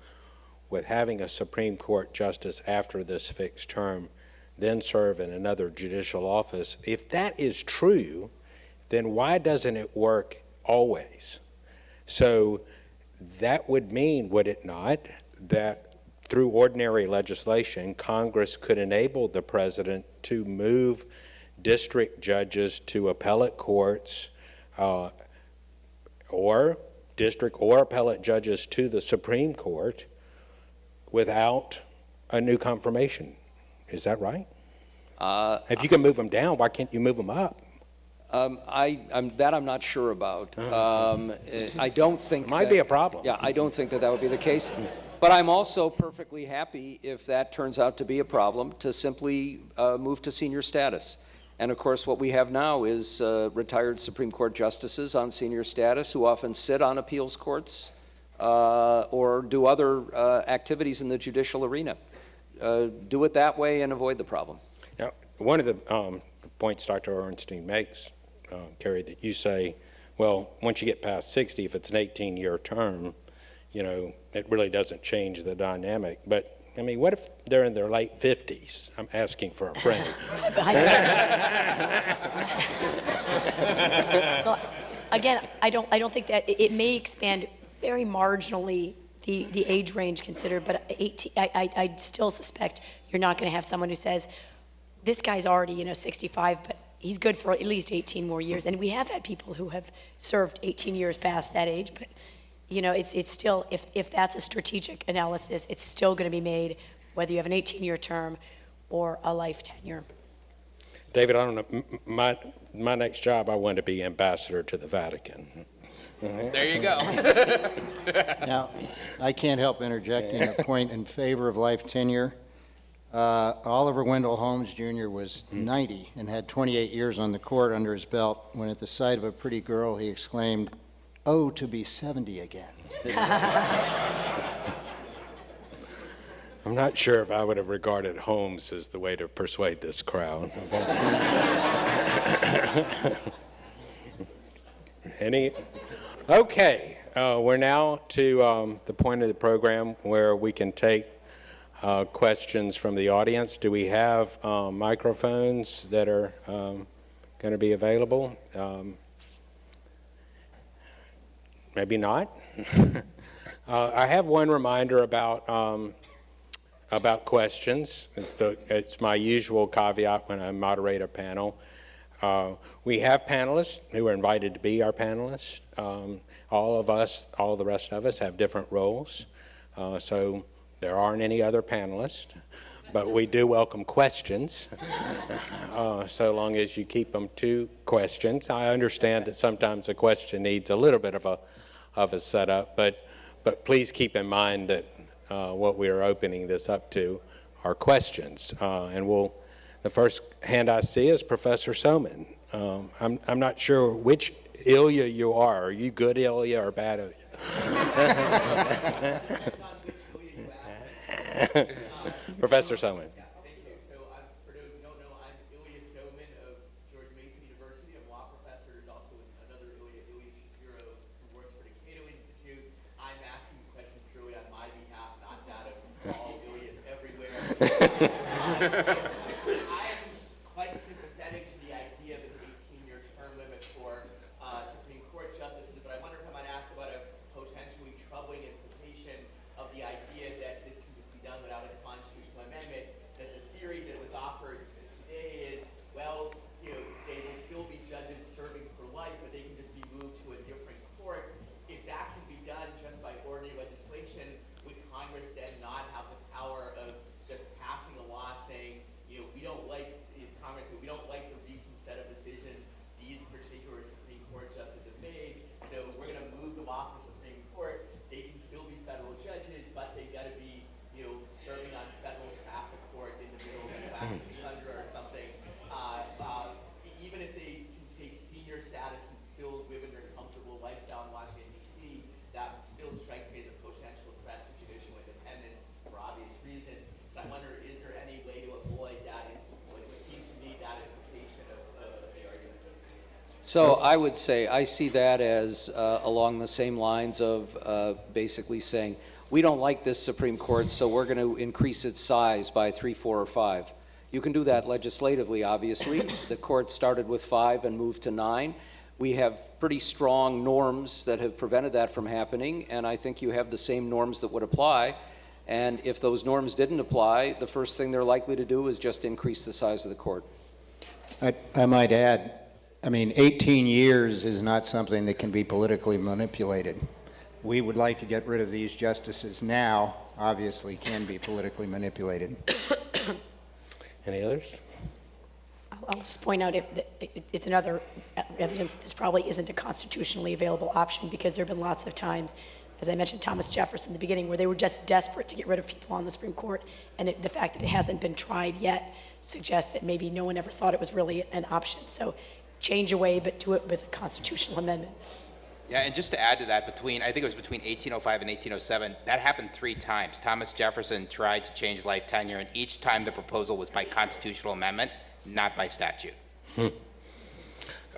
with having a Supreme Court justice after this fixed term then serve in another judicial office, if that is true, then why doesn't it work always? So that would mean, would it not, that through ordinary legislation, Congress could enable the president to move district judges to appellate courts or district or appellate judges to the Supreme Court without a new confirmation. Is that right? If you can move them down, why can't you move them up? I'm not sure about. I don't think it might be a problem. Yeah, I don't think that would be the case. But I'm also perfectly happy if that turns out to be a problem to simply move to senior status. And of course, what we have now is retired Supreme Court justices on senior status who often sit on appeals courts or do other activities in the judicial arena. Do it that way and avoid the problem. Now, one of the points Dr. Ornstein makes, Kerry, that you say, well, once you get past 60, if it's an 18-year term, you know, it really doesn't change the dynamic. But, I mean, what if they're in their late 50s? I'm asking for a friend. Well, again, I don't think that it may expand very marginally the age range considered, but 18, I still suspect you're not going to have someone who says, this guy's already, 65, but he's good for at least 18 more years. And we have had people who have served 18 years past that age, but, it's still, if that's a strategic analysis, it's still going to be made whether you have an 18-year term or a life tenure. David, I don't know, my next job, I want to be ambassador to the Vatican. There you go. Now, I can't help interjecting a point in favor of life tenure. Oliver Wendell Holmes Jr. was 90 and had 28 years on the court under his belt when at the sight of a pretty girl he exclaimed, "Oh, to be 70 again." I'm not sure if I would have regarded Holmes as the way to persuade this crowd. Okay, we're now to the point of the program where we can take questions from the audience. Do we have microphones that are going to be available? Maybe not. I have one reminder about questions. It's my usual caveat when I moderate a panel. We have panelists who are invited to be our panelists. All the rest of us have different roles. So there aren't any other panelists, but we do welcome questions, so long as you keep them to questions. I understand that sometimes a question needs a little bit of a setup, but please keep in mind that what we are opening this up to are questions. And the first hand I see is Professor Soman. I'm not sure which Ilya you are. Are you good Ilya or bad Ilya? Professor Soman. Thank you. So, for those who don't know, I'm Ilya Soman of George Mason University. I'm a law professor. There's also another Ilya Shapiro, who works for the Cato Institute. I'm asking the question purely on my behalf, not that of all Ilyas everywhere. I am quite sympathetic to the idea of an 18-year term limit for Supreme Court justices, but I wonder if I might ask about a potentially troubling implication of the idea that this can just be done without a constitutional amendment, that the theory that was offered today is, well, they will still be judges serving for life, but they can just be moved to a different court. If that can be done just by ordinary legislation, would Congress then not have the power of just passing a law saying, we don't like the recent set of decisions these particular Supreme Court justices have made, so we're going to move them off the Supreme Court. They can still be federal judges, but they got to be, serving on federal traffic court in the middle of the Western tundra or something. Even if they can take senior status and still live in their comfortable lifestyle in Washington, D.C., that still strikes me as a potential threat to judicial independence for obvious reasons. So I wonder, is there any way to avoid that? It would seem to me that implication of the argument. So I would say I see that as along the same lines of basically saying, we don't like this Supreme Court, so we're going to increase its size by 3, 4, or 5. You can do that legislatively, obviously. The court started with 5 and moved to 9. We have pretty strong norms that have prevented that from happening, and I think you have the same norms that would apply. And if those norms didn't apply, the first thing they're likely to do is just increase the size of the court. I might add, 18 years is not something that can be politically manipulated. We would like to get rid of these justices now, obviously can be politically manipulated. Any others? I'll just point out it's another evidence that this probably isn't a constitutionally available option, because there have been lots of times, as I mentioned Thomas Jefferson in the beginning, where they were just desperate to get rid of people on the Supreme Court, and the fact that it hasn't been tried yet suggests that maybe no one ever thought it was really an option. So change away, but do it with a constitutional amendment. Yeah, and just to add to that, I think it was between 1805 and 1807, that happened 3 times. Thomas Jefferson tried to change life tenure, and each time the proposal was by constitutional amendment, not by statute.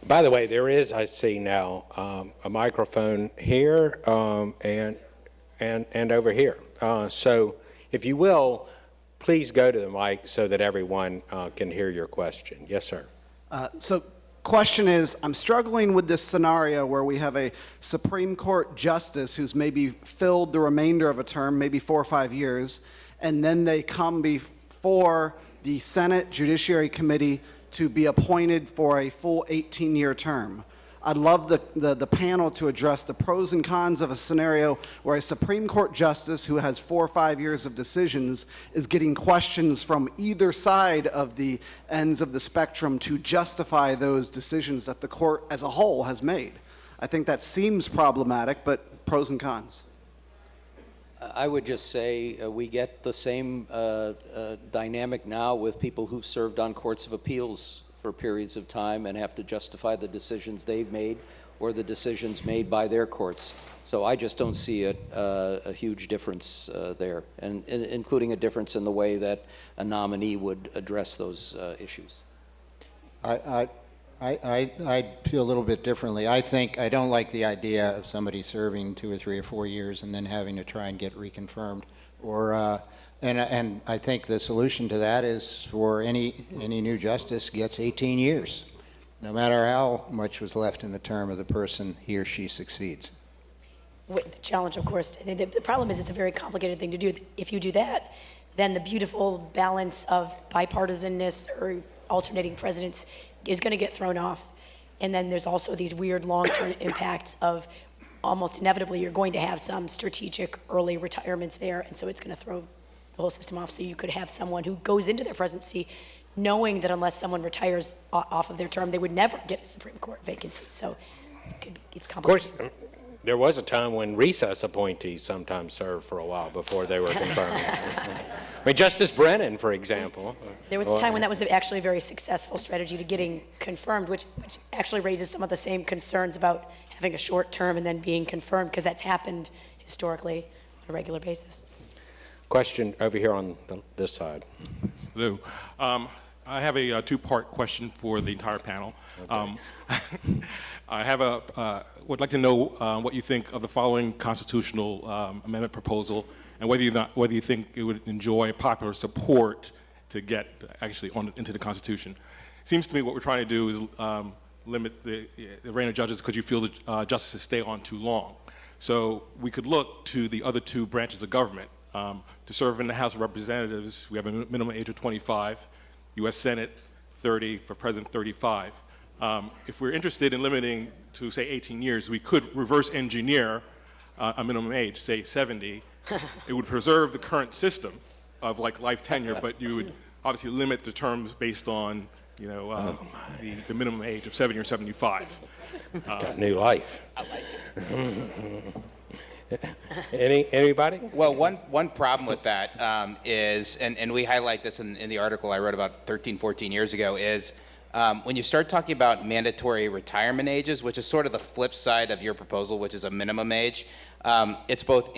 By the way, there is, I see now, a microphone here and over here. So if you will, please go to the mic so that everyone can hear your question. Yes, sir. So question is, I'm struggling with this scenario where we have a Supreme Court justice who's maybe filled the remainder of a term, maybe 4 or 5 years, and then they come before the Senate Judiciary Committee to be appointed for a full 18-year term. I'd love the panel to address the pros and cons of a scenario where a Supreme Court justice who has 4 or 5 years of decisions is getting questions from either side of the ends of the spectrum to justify those decisions that the court as a whole has made. I think that seems problematic, but pros and cons. I would just say we get the same dynamic now with people who've served on courts of appeals for periods of time and have to justify the decisions they've made or the decisions made by their courts. So I just don't see a huge difference there, and including a difference in the way that a nominee would address those issues. I feel a little bit differently. I don't like the idea of somebody serving 2 or 3 or 4 years and then having to try and get reconfirmed. And I think the solution to that is for any new justice gets 18 years, no matter how much was left in the term of the person he or she succeeds. The challenge, of course, the problem is it's a very complicated thing to do. If you do that, then the beautiful balance of bipartisanness or alternating presidents is going to get thrown off. And then there's also these weird long-term impacts of almost inevitably you're going to have some strategic early retirements there, and so it's going to throw the whole system off. So you could have someone who goes into their presidency knowing that unless someone retires off of their term, they would never get a Supreme Court vacancy. So it's complicated. Of course, there was a time when recess appointees sometimes served for a while before they were confirmed. I mean, Justice Brennan, for example. There was a time when that was actually a very successful strategy to getting confirmed, which actually raises some of the same concerns about having a short term and then being confirmed, because that's happened historically on a regular basis. Question over here on this side. Hello. I have a two-part question for the entire panel. Okay. I would like to know what you think of the following constitutional amendment proposal, and whether you think it would enjoy popular support to get actually into the Constitution. It seems to me what we're trying to do is limit the reign of judges because you feel that justices stay on too long. So we could look to the other two branches of government. To serve in the House of Representatives, we have a minimum age of 25, U.S. Senate 30, for President 35. If we're interested in limiting to, say, 18 years, we could reverse engineer a minimum age, say 70. It would preserve the current system of like life tenure, but you would obviously limit the terms based on, you know, the minimum age of 70 or 75. Got new life. I like it. Anybody? Well, one problem with that is, and we highlight this in the article I wrote about 13, 14 years ago, is when you start talking about mandatory retirement ages, which is sort of the flip side of your proposal, which is a minimum age, it's both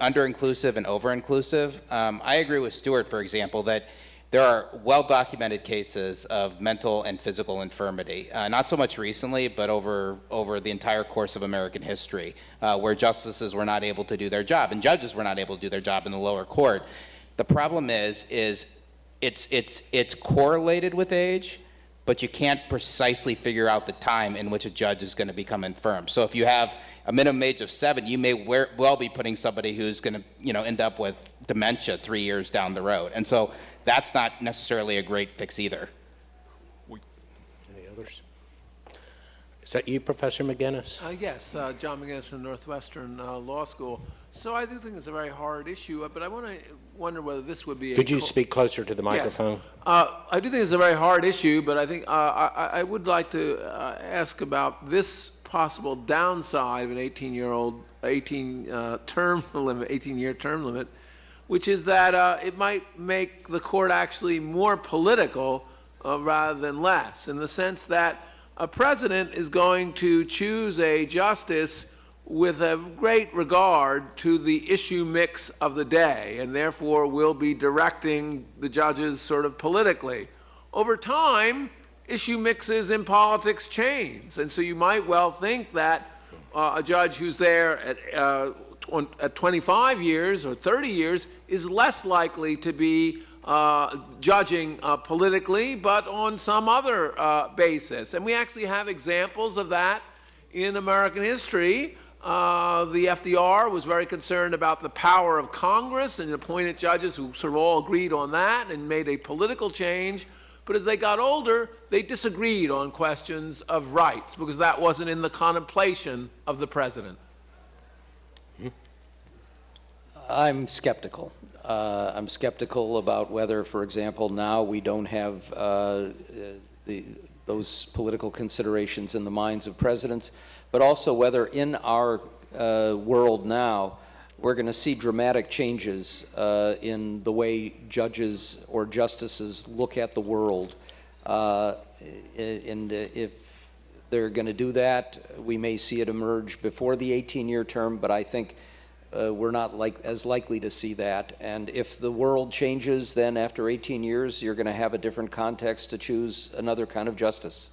under-inclusive and over-inclusive. I agree with Stuart, for example, that there are well-documented cases of mental and physical infirmity, not so much recently, but over the entire course of American history, where justices were not able to do their job, and judges were not able to do their job in the lower court. The problem is it's correlated with age, but you can't precisely figure out the time in which a judge is going to become infirm. So if you have a minimum age of 7, you may well be putting somebody who's going to, you know, end up with dementia 3 years down the road. And so that's not necessarily a great fix either. Any others? Is that you, Professor McGinnis? Yes, John McGinnis from Northwestern Law School. So I do think it's a very hard issue, but I wonder whether this would be Could you speak closer to the microphone? Yes. I do think it's a very hard issue, but I think I would like to ask about this possible downside of an 18-year term limit, which is that it might make the court actually more political rather than less, in the sense that a president is going to choose a justice with a great regard to the issue mix of the day, and therefore will be directing the judges sort of politically. Over time, issue mixes in politics change, and so you might well think that a judge who's there at 25 years or 30 years is less likely to be judging politically, but on some other basis. And we actually have examples of that in American history. The FDR was very concerned about the power of Congress and appointed judges who sort of all agreed on that and made a political change. But as they got older, they disagreed on questions of rights because that wasn't in the contemplation of the president. I'm skeptical. I'm skeptical about whether, for example, now we don't have those political considerations in the minds of presidents, but also whether in our world now we're going to see dramatic changes in the way judges or justices look at the world. And if they're going to do that. We may see it emerge before the 18-year term, but I think we're not as likely to see that. And if the world changes, then after 18 years, you're going to have a different context to choose another kind of justice.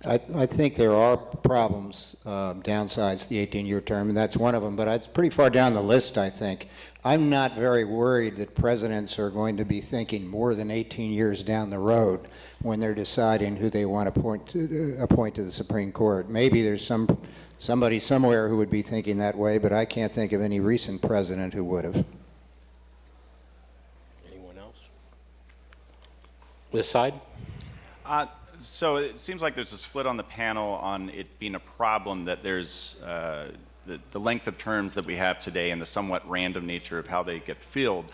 I think there are problems, downsides to the 18-year term, and that's one of them, but it's pretty far down the list, I think. I'm not very worried that presidents are going to be thinking more than 18 years down the road when they're deciding who they want to appoint to the Supreme Court. Maybe there's somebody somewhere who would be thinking that way, but I can't think of any recent president who would have. Anyone else? This side? So it seems like there's a split on the panel on it being a problem that there's the length of terms that we have today and the somewhat random nature of how they get filled.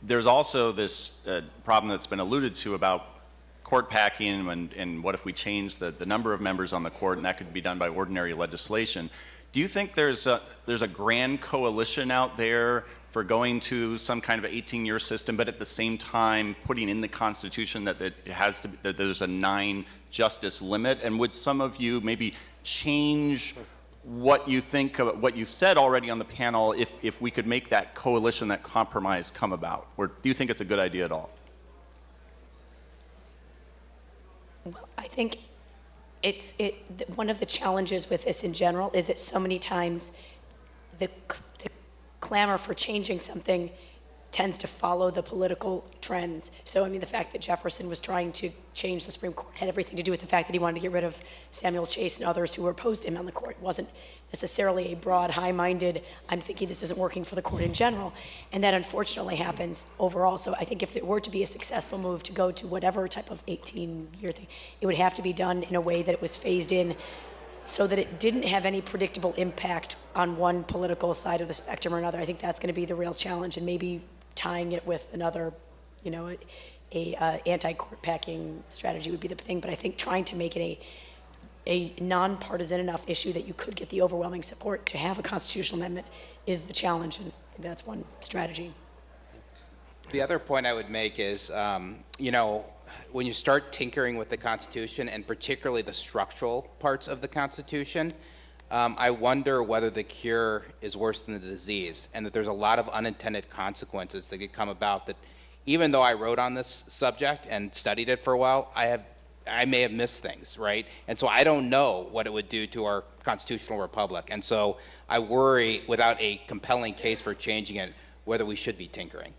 There's also this problem that's been alluded to about court packing and what if we change the number of members on the court, and that could be done by ordinary legislation. Do you think there's a grand coalition out there for going to some kind of 18-year system, but at the same time putting in the Constitution that that there's a 9-justice limit? And would some of you maybe change what you think of what you've said already on the panel if we could make that coalition, that compromise come about? Or do you think it's a good idea at all? Well, I think one of the challenges with this in general is that so many times the clamor for changing something tends to follow the political trends. So, I mean, the fact that Jefferson was trying to change the Supreme Court had everything to do with the fact that he wanted to get rid of Samuel Chase and others who were opposed to him on the court. It wasn't necessarily a broad, high-minded, I'm thinking this isn't working for the court in general. And that unfortunately happens overall. So I think if it were to be a successful move to go to whatever type of 18-year thing, it would have to be done in a way that it was phased in so that it didn't have any predictable impact on one political side of the spectrum or another. I think that's going to be the real challenge, and maybe tying it with another, a anti-court packing strategy would be the thing. But I think trying to make it a nonpartisan enough issue that you could get the overwhelming support to have a constitutional amendment is the challenge, and that's one strategy. The other point I would make is, when you start tinkering with the Constitution, and particularly the structural parts of the Constitution, I wonder whether the cure is worse than the disease, and that there's a lot of unintended consequences that could come about that, even though I wrote on this subject and studied it for a while, I may have missed things, right? And so I don't know what it would do to our constitutional republic. And so I worry, without a compelling case for changing it, whether we should be tinkering.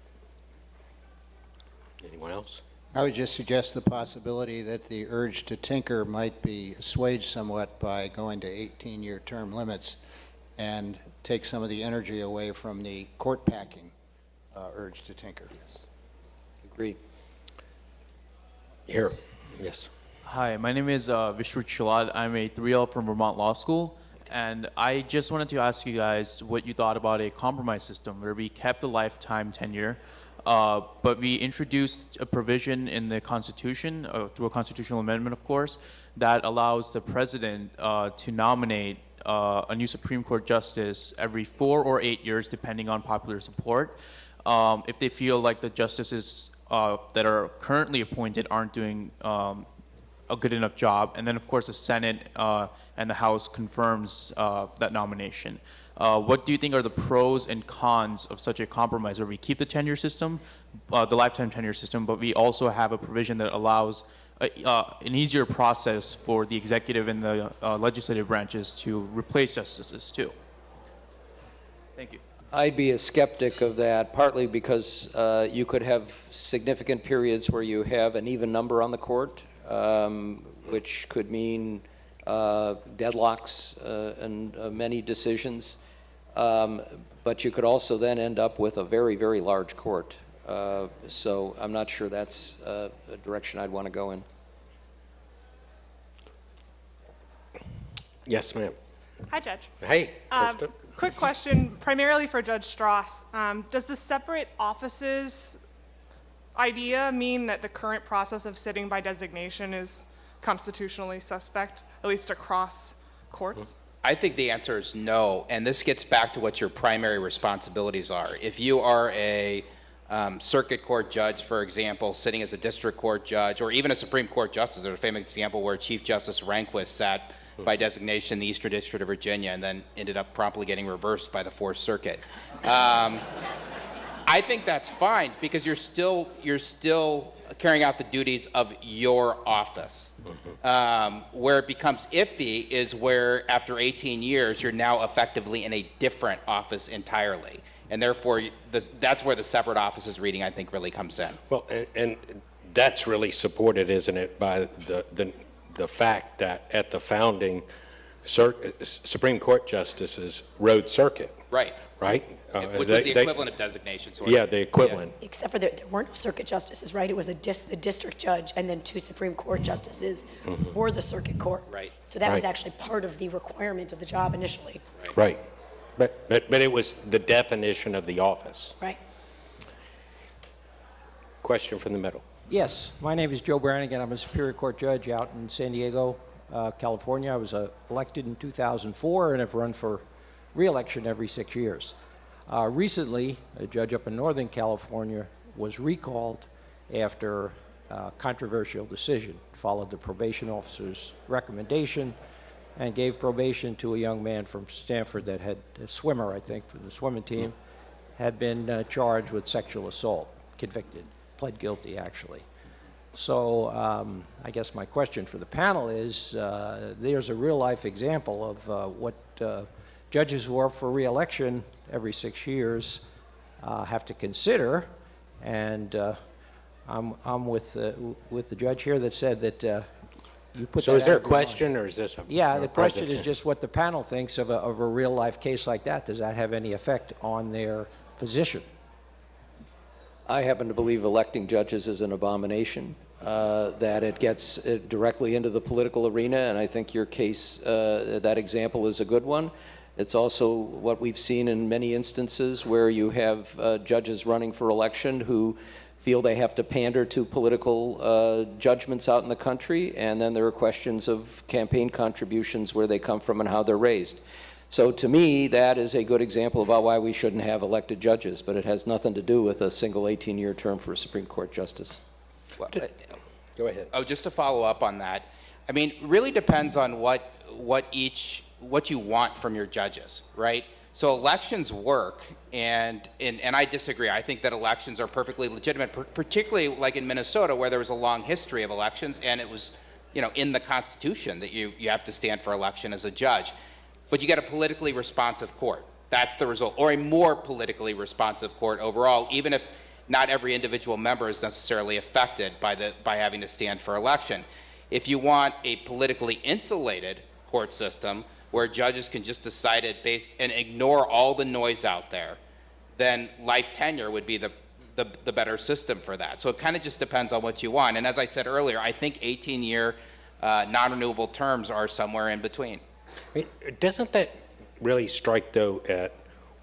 Anyone else? I would just suggest the possibility that the urge to tinker might be assuaged somewhat by going to 18-year term limits and take some of the energy away from the court packing urge to tinker. Yes. Agreed. Here. Yes. Hi, my name is Vishnu Chalad. I'm a 3L from Vermont Law School, and I just wanted to ask you guys what you thought about a compromise system where we kept the lifetime tenure, but we introduced a provision in the Constitution, through a constitutional amendment, of course, that allows the president to nominate a new Supreme Court justice every 4 or 8 years, depending on popular support, if they feel like the justices that are currently appointed aren't doing a good enough job. And then, of course, the Senate and the House confirms that nomination. What do you think are the pros and cons of such a compromise where we keep the tenure system, the lifetime tenure system, but we also have a provision that allows an easier process for the executive and the legislative branches to replace justices too? Thank you. I'd be a skeptic of that, partly because you could have significant periods where you have an even number on the court, which could mean deadlocks and many decisions. But you could also then end up with a very, very large court. So I'm not sure that's a direction I'd want to go in. Yes, ma'am. Hi, Judge. Hey, Krista. Quick question, primarily for Judge Strauss. Does the separate offices idea mean that the current process of sitting by designation is constitutionally suspect, at least across courts? I think the answer is no, and this gets back to what your primary responsibilities are. If you are a circuit court judge, for example, sitting as a district court judge, or even a Supreme Court justice. There's a famous example where Chief Justice Rehnquist sat by designation in the Eastern District of Virginia and then ended up promptly getting reversed by the Fourth Circuit. I think that's fine because you're still carrying out the duties of your office. Where it becomes iffy is where after 18 years you're now effectively in a different office entirely, and therefore that's where the separate offices reading, I think, really comes in. Well, and that's really supported, isn't it, by the fact that at the founding, Supreme Court justices rode circuit. Right. Right? Which was the equivalent of designation, sort of. Yeah, the equivalent. Except for there weren't no circuit justices, right? It was the district judge and then 2 Supreme Court justices were the circuit court. Right. So that was actually part of the requirement of the job initially. Right. But it was the definition of the office. Right. Question from the middle. Yes, my name is Joe Brannigan. I'm a Superior Court judge out in San Diego, California. I was elected in 2004 and have run for re-election every 6 years. Recently, a judge up in Northern California was recalled after a controversial decision, followed the probation officer's recommendation, and gave probation to a young man from Stanford that had, a swimmer, I think, from the swimming team, had been charged with sexual assault, convicted, pled guilty, actually. So I guess my question for the panel is, there's a real-life example of what judges who are up for re-election every 6 years have to consider, and I'm with the judge here that said that you put. So is there a question, or is this a? Yeah, the question is just what the panel thinks of a real-life case like that. Does that have any effect on their position? I happen to believe electing judges is an abomination, that it gets directly into the political arena, and I think your case, that example is a good one. It's also what we've seen in many instances where you have judges running for election who feel they have to pander to political judgments out in the country, and then there are questions of campaign contributions, where they come from and how they're raised. So to me, that is a good example about why we shouldn't have elected judges, but it has nothing to do with a single 18-year term for a Supreme Court justice. Well, go ahead. Oh, just to follow up on that, I mean, really depends on what you want from your judges, right? So elections work, and I disagree. I think that elections are perfectly legitimate, particularly like in Minnesota, where there was a long history of elections, and it was, in the Constitution that you have to stand for election as a judge. But you get a politically responsive court. That's the result, or a more politically responsive court overall, even if not every individual member is necessarily affected by having to stand for election. If you want a politically insulated court system where judges can just decide it based and ignore all the noise out there, then life tenure would be the better system for that. So it kind of just depends on what you want. And as I said earlier, I think 18-year non-renewable terms are somewhere in between. I mean, doesn't that really strike, though, at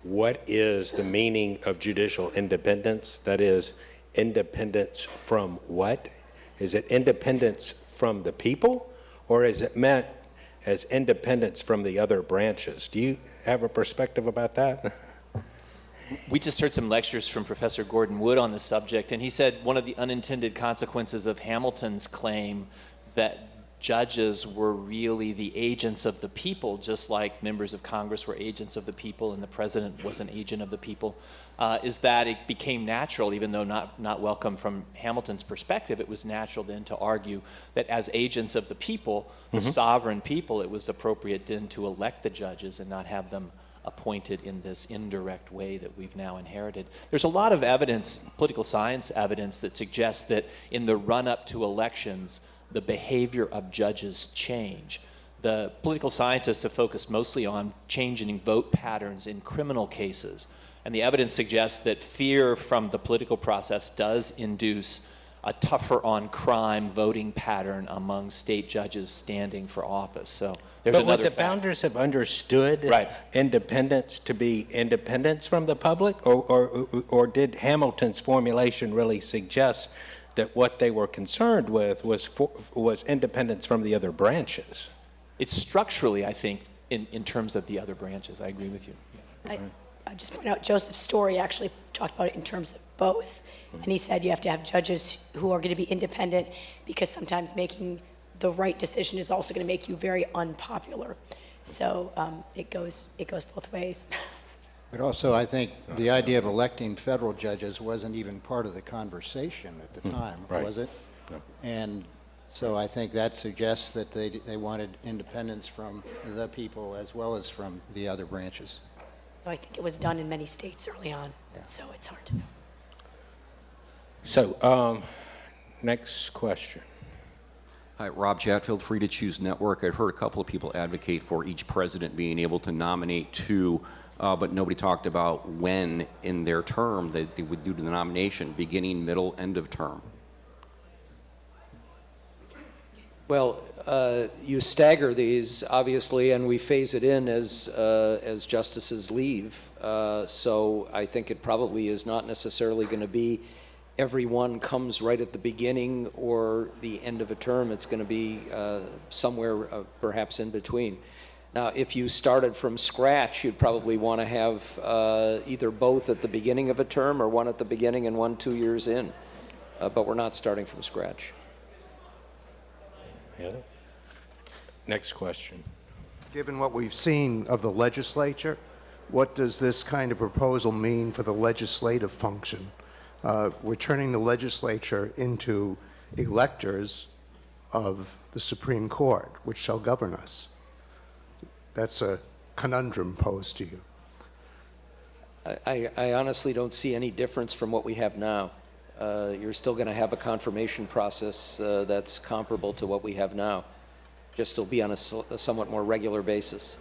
what is the meaning of judicial independence? That is, independence from what? Is it independence from the people, or is it meant as independence from the other branches? Do you have a perspective about that? We just heard some lectures from Professor Gordon Wood on the subject, and he said one of the unintended consequences of Hamilton's claim that judges were really the agents of the people, just like members of Congress were agents of the people and the president was an agent of the people, is that it became natural, even though not welcome from Hamilton's perspective, it was natural then to argue that as agents of the people, the sovereign people, it was appropriate then to elect the judges and not have them appointed in this indirect way that we've now inherited. There's a lot of evidence, political science evidence, that suggests that in the run-up to elections, the behavior of judges change. The political scientists have focused mostly on changing vote patterns in criminal cases, and the evidence suggests that fear from the political process does induce a tougher on crime voting pattern among state judges standing for office. So there's but another would the fact. founders have understood Right. independence to be independence from the public, or did Hamilton's formulation really suggest that what they were concerned with was independence from the other branches? It's structurally, I think, in terms of the other branches. I agree with you. I just point out Joseph Story actually talked about it in terms of both. And he said you have to have judges who are going to be independent, because sometimes making the right decision is also going to make you very unpopular. So it goes both ways. But also, I think the idea of electing federal judges wasn't even part of the conversation at the time, right. was it? No. And so I think that suggests that they wanted independence from the people as well as from the other branches. So I think it was done in many states early on, so it's hard to know. So, next question. Hi, Rob Chatfield, Free to Choose Network. I've heard a couple of people advocate for each president being able to nominate two, but nobody talked about when in their term they would do the nomination, beginning, middle, end of term. Well, you stagger these, obviously, and we phase it in as justices leave. So I think it probably is not necessarily going to be everyone comes right at the beginning or the end of a term. It's going to be somewhere perhaps in between. Now, if you started from scratch, you'd probably want to have either both at the beginning of a term or one at the beginning and one 2 years in. But we're not starting from scratch. Yeah. Next question. Given what we've seen of the legislature, what does this kind of proposal mean for the legislative function? We're turning the legislature into electors of the Supreme Court, which shall govern us. That's a conundrum posed to you. I honestly don't see any difference from what we have now. You're still going to have a confirmation process that's comparable to what we have now. Just it'll be on a somewhat more regular basis.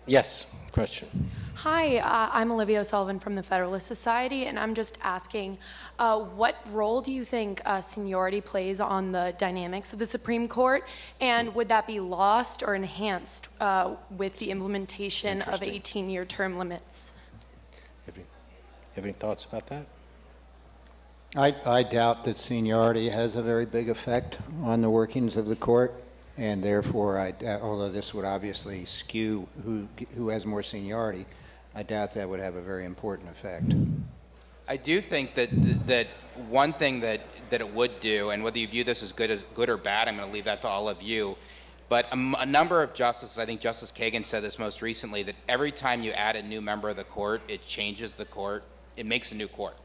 Yes, question. Hi, I'm Olivia O'Sullivan from the Federalist Society, and I'm just asking, what role do you think seniority plays on the dynamics of the Supreme Court, and would that be lost or enhanced with the implementation of 18-year term limits? Have any thoughts about that? I doubt that seniority has a very big effect on the workings of the court, and therefore, although this would obviously skew who has more seniority, I doubt that would have a very important effect. I do think that one thing that it would do, and whether you view this as good or bad, I'm going to leave that to all of you, but a number of justices, I think Justice Kagan said this most recently, that every time you add a new member of the court, it changes the court, it makes a new court.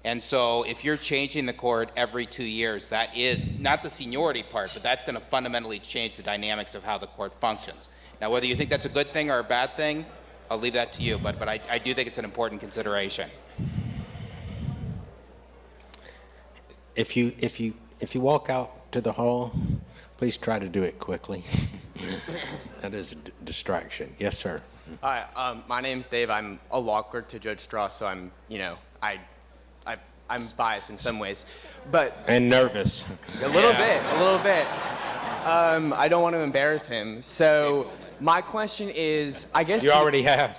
And so if you're changing the court every 2 years, that is not the seniority part, but that's going to fundamentally change the dynamics of how the court functions. Now, whether you think that's a good thing or a bad thing, I'll leave that to you, but I do think it's an important consideration. If you walk out to the hall, please try to do it quickly. That is a distraction. Yes, sir. Hi, my name's Dave. I'm a law clerk to Judge Strauss, so I'm biased in some ways, but and nervous. A little bit. I don't want to embarrass him, so my question is, I guess you already have.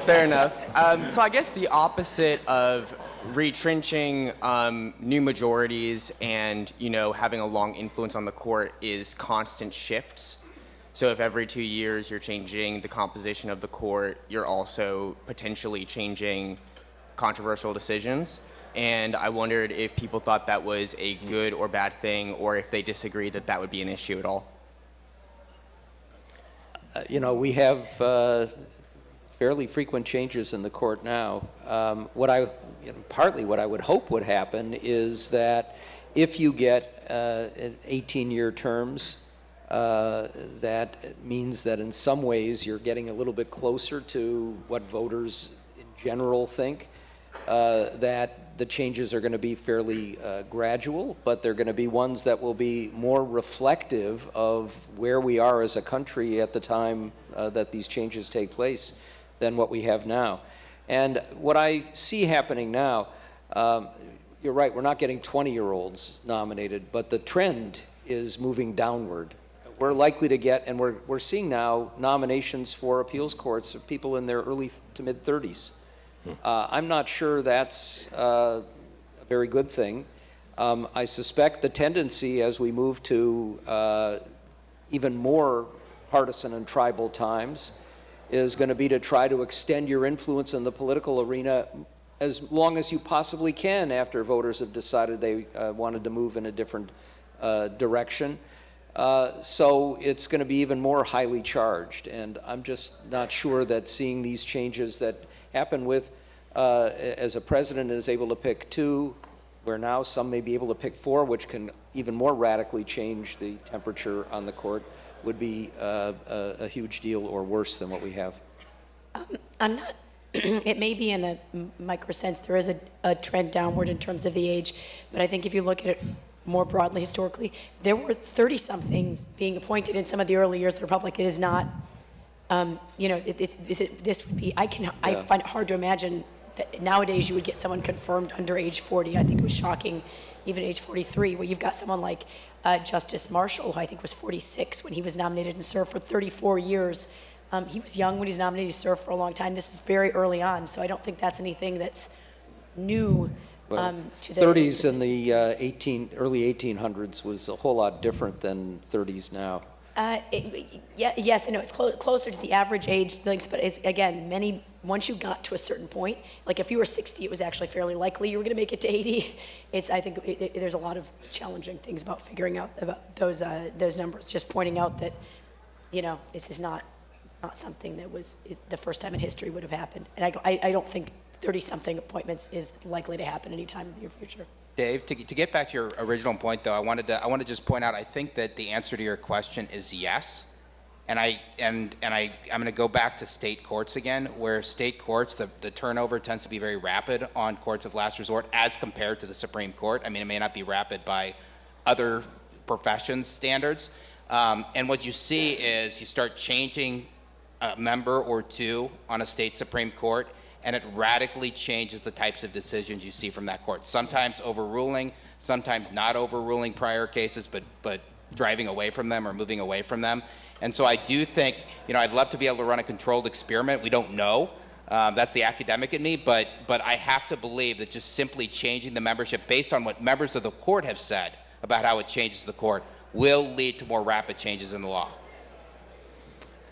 Fair enough. So I guess the opposite of retrenching new majorities and having a long influence on the court is constant shifts. So if every 2 years you're changing the composition of the court, you're also potentially changing controversial decisions. And I wondered if people thought that was a good or bad thing, or if they disagreed that that would be an issue at all. We have fairly frequent changes in the court now. Partly what I would hope would happen is that if you get 18-year terms, that means that in some ways you're getting a little bit closer to what voters in general think, that the changes are going to be fairly gradual, but they're going to be ones that will be more reflective of where we are as a country at the time that these changes take place than what we have now. And what I see happening now, you're right, we're not getting 20-year-olds nominated, but the trend is moving downward. We're likely to get, and we're seeing now nominations for appeals courts of people in their early to mid-30s. I'm not sure that's a very good thing. I suspect the tendency as we move to even more partisan and tribal times is going to be to try to extend your influence in the political arena as long as you possibly can after voters have decided they wanted to move in a different direction. So it's going to be even more highly charged, and I'm just not sure that seeing these changes that happen with, as a president is able to pick 2, where now some may be able to pick 4, which can even more radically change the temperature on the court, would be a huge deal, or worse than what we have. I'm not, it may be in a micro sense, there is a trend downward in terms of the age, but I think if you look at it more broadly historically, there were 30-somethings being appointed in some of the early years of the Republic. It is not, this would be, I find it hard to imagine that nowadays you would get someone confirmed under age 40. I think it was shocking, even age 43, where you've got someone like Justice Marshall, who I think was 46 when he was nominated and served for 34 years. He was young when he was nominated, he served for a long time. This is very early on, so I don't think that's anything that's new. To the 30s in the early 1800s was a whole lot different than 30s now. Yes, I know it's closer to the average age things, but it's, again, once you got to a certain point, like if you were 60, it was actually fairly likely you were going to make it to 80. I think there's a lot of challenging things about figuring out about those numbers. Just pointing out that, this is not something that is the first time in history would have happened, and I don't think 30-something appointments is likely to happen anytime in the near future. Dave, to get back to your original point, though, I want to just point out, I think that the answer to your question is yes. And I'm going to go back to state courts again, where state courts, the turnover tends to be very rapid on courts of last resort as compared to the Supreme Court. I mean, it may not be rapid by other professions standards. And what you see is you start changing a member or 2 on a state Supreme Court, and it radically changes the types of decisions you see from that court. Sometimes overruling, sometimes not overruling prior cases, but driving away from them or moving away from them. And so I do think, I'd love to be able to run a controlled experiment. We don't know. That's the academic in me, but I have to believe that just simply changing the membership based on what members of the court have said about how it changes the court will lead to more rapid changes in the law.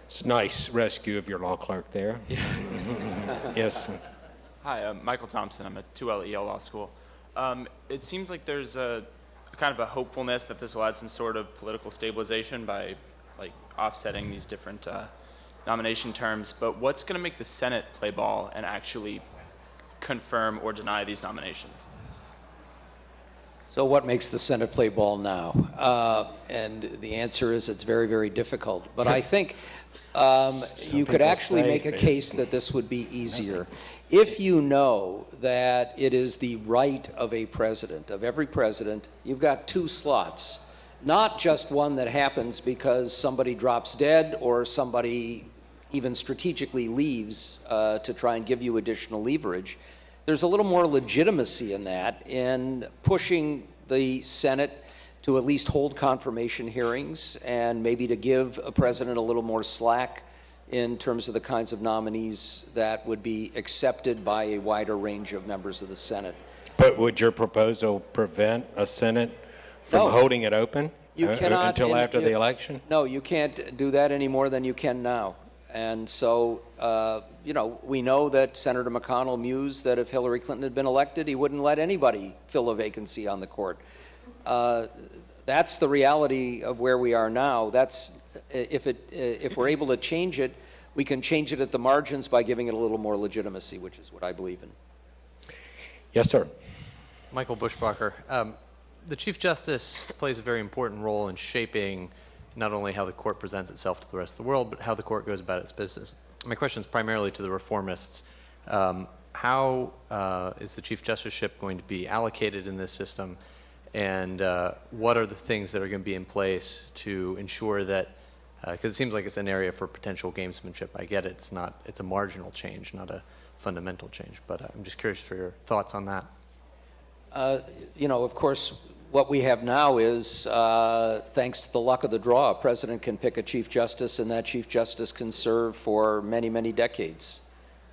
It's a nice rescue of your law clerk there. Yes. Hi, I'm Michael Thompson. I'm at 2L EL Law School. It seems like there's a kind of a hopefulness that this will add some sort of political stabilization by offsetting these different nomination terms. But what's going to make the Senate play ball and actually confirm or deny these nominations? So what makes the Senate play ball now? And the answer is it's very, very difficult. But I think you could actually make a case that this would be easier. If you know that it is the right of a president, of every president, you've got 2 slots, not just one that happens because somebody drops dead or somebody even strategically leaves to try and give you additional leverage. There's a little more legitimacy in that, in pushing the Senate to at least hold confirmation hearings and maybe to give a president a little more slack in terms of the kinds of nominees that would be accepted by a wider range of members of the Senate. But would your proposal prevent a Senate from holding it open until after the election? No, you can't do that any more than you can now. And so, we know that Senator McConnell mused that if Hillary Clinton had been elected, he wouldn't let anybody fill a vacancy on the court. That's the reality of where we are now. That's if we're able to change it, we can change it at the margins by giving it a little more legitimacy, which is what I believe in. Yes, sir. Michael Bushbacher. The Chief Justice plays a very important role in shaping not only how the court presents itself to the rest of the world, but how the court goes about its business. My question is primarily to the reformists. How is the Chief Justiceship going to be allocated in this system? And what are the things that are going to be in place to ensure that, because it seems like it's an area for potential gamesmanship. I get it, it's a marginal change, not a fundamental change, but I'm just curious for your thoughts on that. Of course, what we have now is, thanks to the luck of the draw, a president can pick a Chief Justice, and that Chief Justice can serve for many, many decades.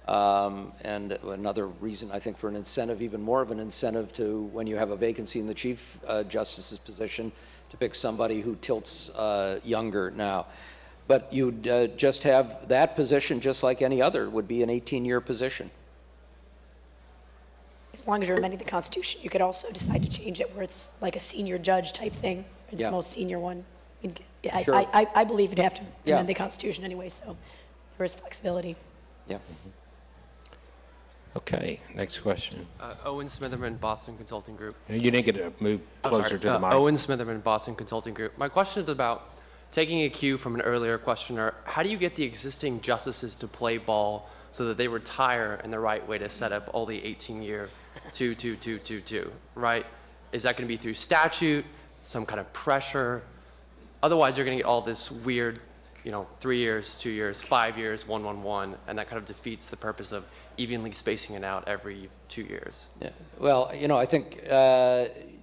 And another reason, I think, for an incentive, even more of an incentive to, when you have a vacancy in the Chief Justice's position, to pick somebody who tilts younger now. But you'd just have that position just like any other, would be an 18-year position. As long as you're amending the Constitution, you could also decide to change it where it's like a senior judge type thing. It's Yeah. the most senior one. Yeah, Sure. I believe you'd have to Yeah. amend the Constitution anyway, so there is flexibility. Yeah. Okay, next question. Owen Smitherman, Boston Consulting Group. You didn't get to move closer to the mic. Owen Smitherman, Boston Consulting Group. My question is about taking a cue from an earlier questioner. How do you get the existing justices to play ball so that they retire in the right way to set up all the 18-year 2, right? Is that going to be through statute, some kind of pressure? Otherwise, you're going to get all this weird, 3 years, 2 years, 5 years, 1, and that kind of defeats the purpose of evenly spacing it out every 2 years. Yeah. Well, I think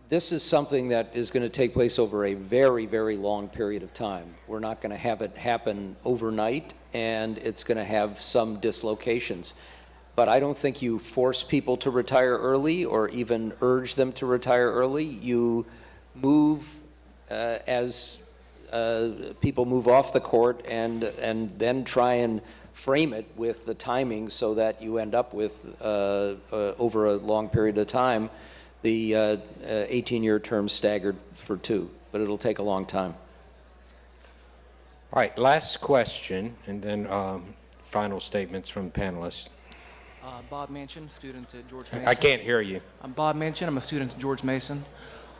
this is something that is going to take place over a very, very long period of time. We're not going to have it happen overnight, and it's going to have some dislocations. But I don't think you force people to retire early or even urge them to retire early. You move as people move off the court and then try and frame it with the timing so that you end up with, over a long period of time, the 18-year term staggered for 2. But it'll take a long time. All right, last question, and then final statements from the panelists. Bob Manchin, student at George Mason. I can't hear you. I'm Bob Manchin. I'm a student at George Mason.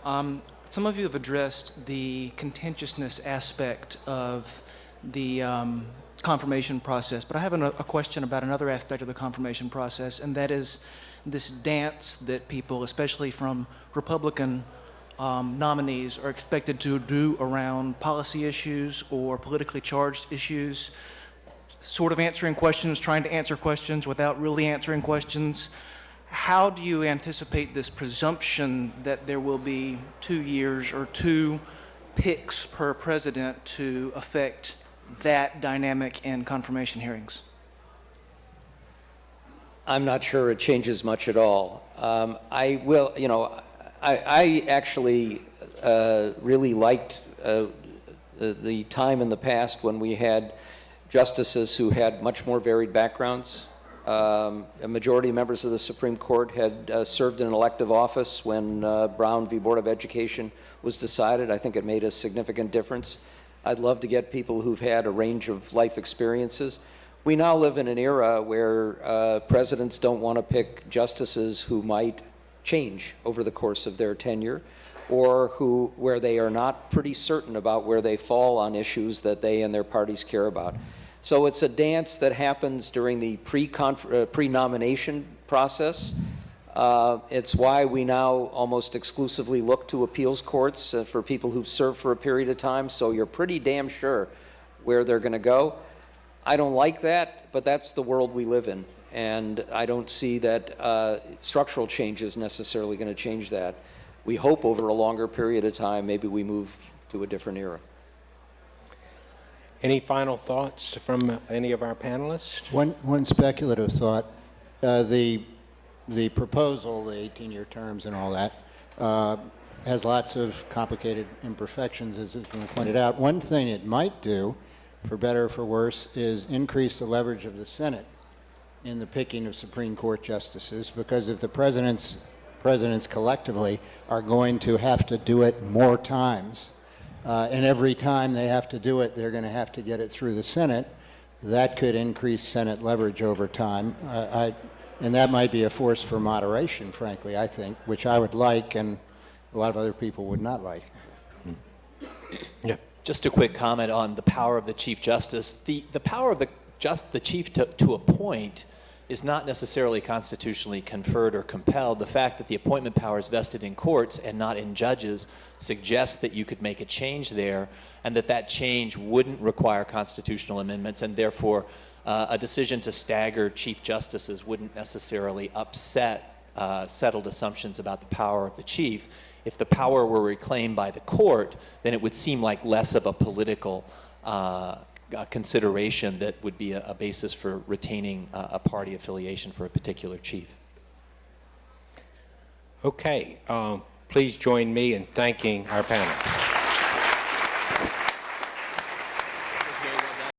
Some of you have addressed the contentiousness aspect of the confirmation process, but I have a question about another aspect of the confirmation process, and that is this dance that people, especially from Republican nominees, are expected to do around policy issues or politically charged issues, sort of answering questions, trying to answer questions without really answering questions. How do you anticipate this presumption that there will be 2 years or 2 picks per president to affect that dynamic in confirmation hearings? I'm not sure it changes much at all. I will, I actually really liked the time in the past when we had justices who had much more varied backgrounds. A majority of members of the Supreme Court had served in an elective office when Brown v. Board of Education was decided. I think it made a significant difference. I'd love to get people who've had a range of life experiences. We now live in an era where presidents don't want to pick justices who might change over the course of their tenure, or where they are not pretty certain about where they fall on issues that they and their parties care about. So it's a dance that happens during the pre-nomination process. It's why we now almost exclusively look to appeals courts for people who've served for a period of time, so you're pretty damn sure where they're going to go. I don't like that, but that's the world we live in, and I don't see that structural change is necessarily going to change that. We hope over a longer period of time, maybe we move to a different era. Any final thoughts from any of our panelists? One speculative thought. The proposal, the 18-year terms and all that, has lots of complicated imperfections, as has been pointed out. One thing it might do, for better or for worse, is increase the leverage of the Senate in the picking of Supreme Court justices, because if the presidents collectively are going to have to do it more times, and every time they have to do it, they're going to have to get it through the Senate, that could increase Senate leverage over time. And that might be a force for moderation, frankly, I think, which I would like and a lot of other people would not like. Yeah. Just a quick comment on the power of the Chief Justice. The power of the Chief to appoint is not necessarily constitutionally conferred or compelled. The fact that the appointment power is vested in courts and not in judges suggests that you could make a change there, and that change wouldn't require constitutional amendments, and therefore a decision to stagger Chief Justices wouldn't necessarily upset settled assumptions about the power of the Chief. If the power were reclaimed by the court, then it would seem like less of a political consideration that would be a basis for retaining a party affiliation for a particular chief. Okay, please join me in thanking our panel.